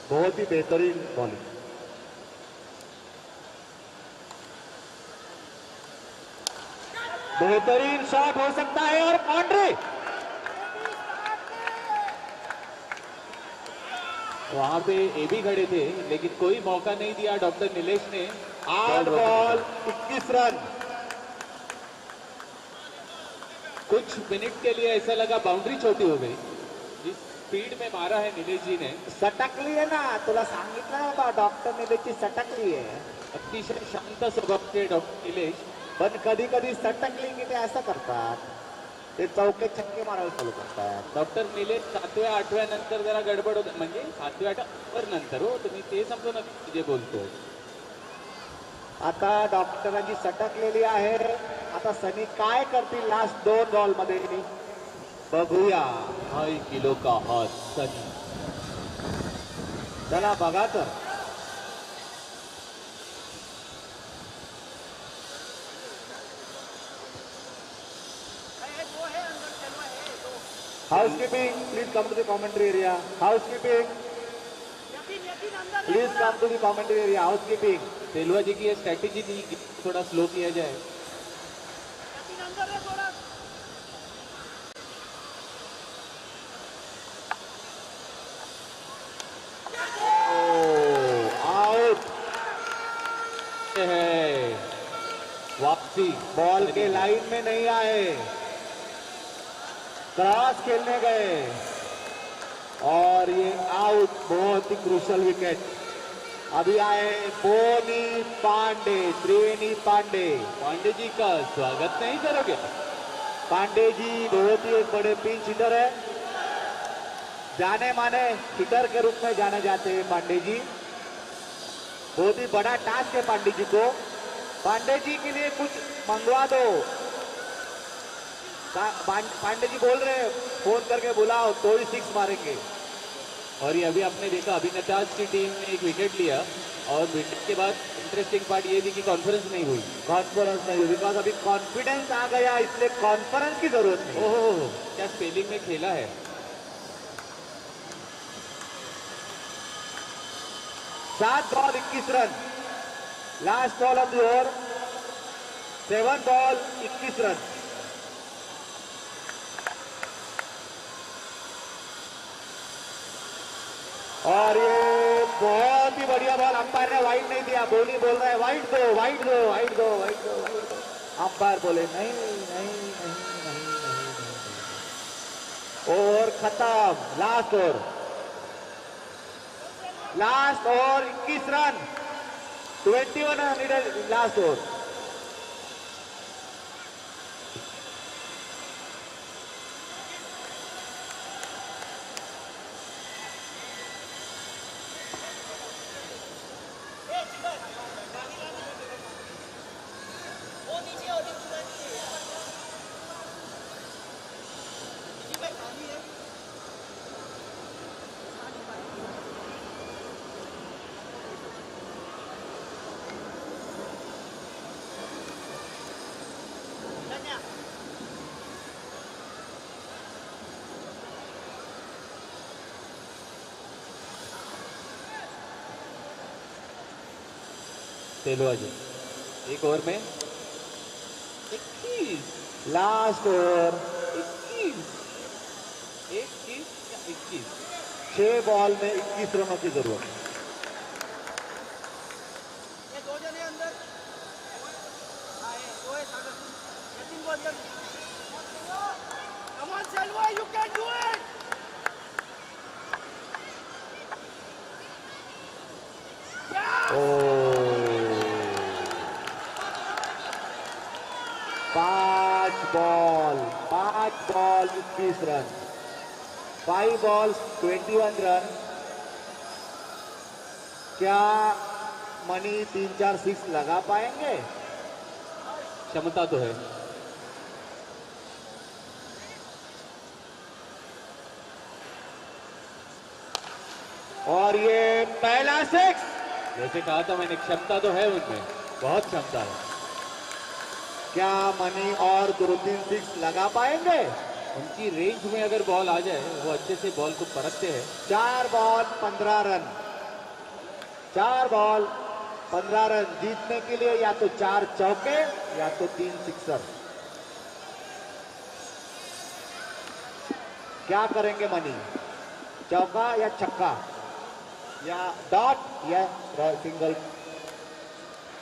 बहुत ही बेहतरीन बॉलिंग। बेहतरीन शॉट हो सकता है और बाउंड्री। वहां पे ए भी खड़े थे लेकिन कोई मौका नहीं दिया डॉक्टर नीलेश ने। 8 बॉल 21 रन। कुछ मिनट के लिए ऐसा लगा बाउंड्री छोटी हो गई। जिस स्पीड में मारा है निलेश जी ने. सटकली आहे ना, तुला सांगितलं ना बा, डॉक्टर निलेशची सटकली आहे. अतिशय शांत स्वभावचे डॉक्टर निलेश. पण कधी कधी सटकली की ते असं करतात, ते चौके छक्के मारायला चालू करतात. डॉक्टर निलेश 7व्या 8व्या नंतर जरा गडबड होत, म्हणजे 7व्या 8व्या नंतर हो, तुम्ही ते समजून जे बोलतोय. आता डॉक्टरांची सटकलेली आहे. आता सनी काय करतील लास्ट 2 बॉल मध्ये बघूया. 2.5 किलो का हाथ सनी. चला बघा तर. वो है अंदर चलवा है दो। Housekeeping please come to the commentary area. Housekeeping यकीन यकीन अंदर है प्लीज थोड़ा। Come to the commentary area. Housekeeping. तेलवा जी की ये स्ट्रैटेजी थी कि थोड़ा स्लो किया जाए. यकीन अंदर है थोड़ा। आउट है वापसी. बॉल के लाइन में नहीं आए, क्रॉस खेलने गए और ये आउट. बहुत ही क्रूशल विकेट. अभी आए बोनी पांडे, त्रिवेणी पांडे. पांडे जी का स्वागत नहीं करोगे? पांडे जी बहुत ही एक बड़े पिंच हिटर है, जाने माने हिटर के रूप में जाने जाते हैं पांडे जी. बहुत ही बड़ा टास्क है पांडे जी को. पांडे जी के लिए कुछ मंगवा दो. पांडे जी बोल रहे हैं फोन करके बुलाओ तो ही 6 मारेंगे. और ये अभी आपने देखा अभिनेताज की टीम ने एक विकेट लिया और विकेट के बाद इंटरेस्टिंग पार्ट ये थी कि कॉन्फ्रेंस नहीं हुई. कॉन्फ्रेंस नहीं हुई बिकॉज अभी कॉन्फिडेंस आ गया, इसलिए कॉन्फ्रेंस की जरूरत नहीं. ओह क्या स्पेलिंग में खेला है. 7 ball 21 run. Last ball of the over. 7 ball 21 run. और ये बहुत ही बढ़िया बॉल. अंपायर ने वाइड नहीं दिया. बोली बोल रहा है वाइड दो, वाइड दो, वाइड दो, वाइड दो, वाइड दो. अंपायर बोले नहीं नहीं नहीं नहीं नहीं. ओवर खत्म. Last over. Last over 21 run. 21 run needed last over. वो नीचे और नीचे जी भाई पानी है। धन्या तेलवा जी एक ओवर में 21. लास्ट ओवर 21 या 21. 6 बॉल में 21 रनों की जरूरत है. ये दो जने अंदर आए दो है सागर यकीन बोल जल्दी come on Selva you can do it पांच बॉल 21 रन. 5 balls 21 run. क्या मनी 3-4 6 लगा पाएंगे? क्षमता तो है. और ये पहला 6. जैसे कहा था मैंने, क्षमता तो है उनमें, बहुत क्षमता है. क्या मनी और 2-3 6 लगा पाएंगे? उनकी रेंज में अगर बॉल आ जाए, वो अच्छे से बॉल को परखते हैं. 4 बॉल 15 रन. 4 बॉल 15 रन जीतने के लिए या तो 4 चौके या तो 3 सिक्सर. क्या करेंगे मनी? चौका या छक्का या डॉट या सिंगल?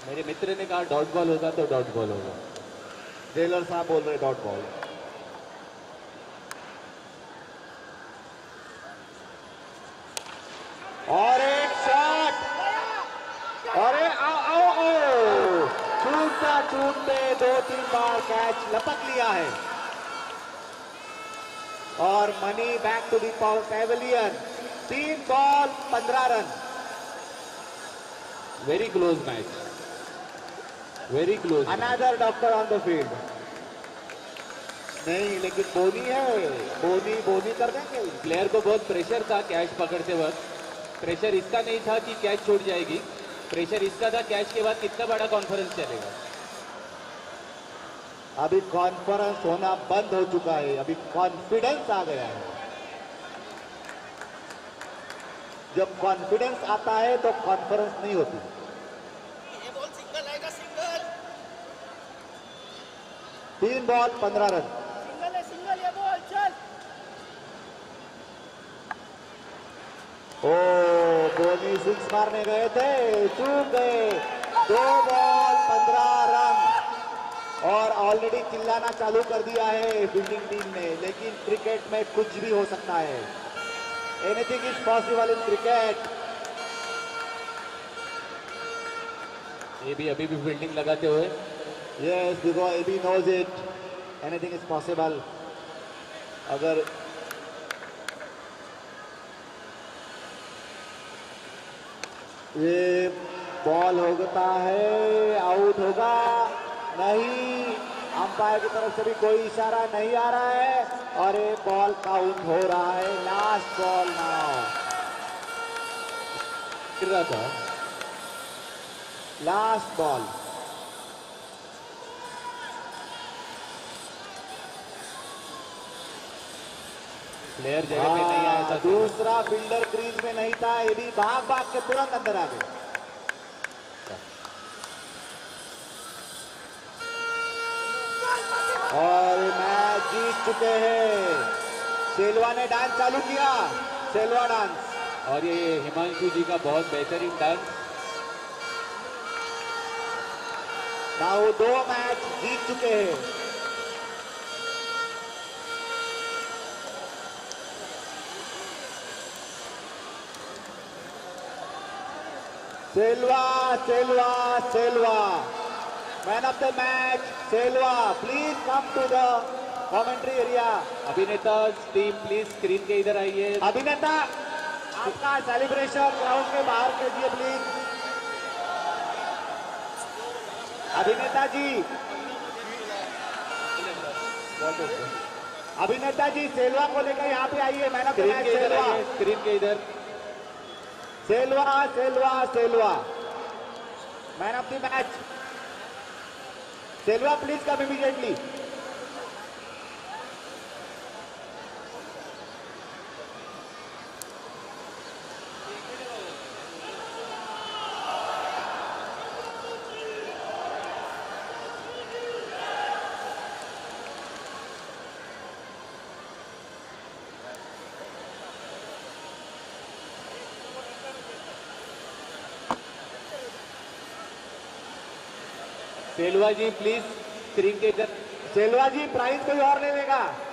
मेरे मित्र ने कहा डॉट बॉल होगा तो डॉट बॉल होगा. जेलर साहब बोल रहे डॉट बॉल. पे 2-3 बार कैच लपक लिया है और money back to the pavilion. 3 ball 15 run. Very close match, very close. Another doctor on the field. नहीं, लेकिन बोनी है, बोनी कर देंगे। प्लेयर को बहुत प्रेशर था कैच पकड़ते वक्त। प्रेशर इसका नहीं था कि कैच छूट जाएगी, प्रेशर इसका था कैच के बाद कितना बड़ा कॉन्फ्रेंस चलेगा। अभी कॉन्फ्रेंस होना बंद हो चुका है, अभी कॉन्फिडेंस आ गया है। जब कॉन्फिडेंस आता है तो कॉन्फ्रेंस नहीं होती। ये बॉल सिंगल आएगा, सिंगल 3 बॉल 15 रन। सिंगल ये बॉल चल। ओ बोनी 6 मारने गए थे, चूक गए। 2 बॉल 15 रन और ऑलरेडी चिल्लाना चालू कर दिया है फील्डिंग टीम ने। लेकिन क्रिकेट में कुछ भी हो सकता है, anything is possible in cricket. ये भी अभी भी फील्डिंग लगाते हुए। Yes, because AB knows it, anything is possible. अगर ये बॉल होता है, आउट होगा नहीं, अंपायर की तरफ से भी कोई इशारा नहीं आ रहा है और ये बॉल काउंट हो रहा है। Last ball now. गिर रहा था। Last ball. प्लेयर जगह पे नहीं आया था। दूसरा फील्डर क्रीज में नहीं था, ये भी भाग भाग के तुरंत अंदर आ गए। और मैच जीत चुके हैं। सेलवा ने डांस चालू किया, सेलवा डांस। और ये हिमांशु जी का बहुत बेहतरीन डांस। नाउ 2 मैच जीत चुके हैं। Selva man of the match Selva. Please come to the commentary area. अभिनेता टीम प्लीज स्क्रीन के इधर आइए। अभिनेता आपका सेलिब्रेशन ग्राउंड के बाहर कीजिए प्लीज। अभिनेता जी सेल्वा को लेकर यहाँ पे आइए। Man of the match Selva. Screen के इधर। Selva man of the match Selva. Please come immediately. Selva ji please screen के इधर। सेल्वा जी प्राइज कोई और ले लेगा।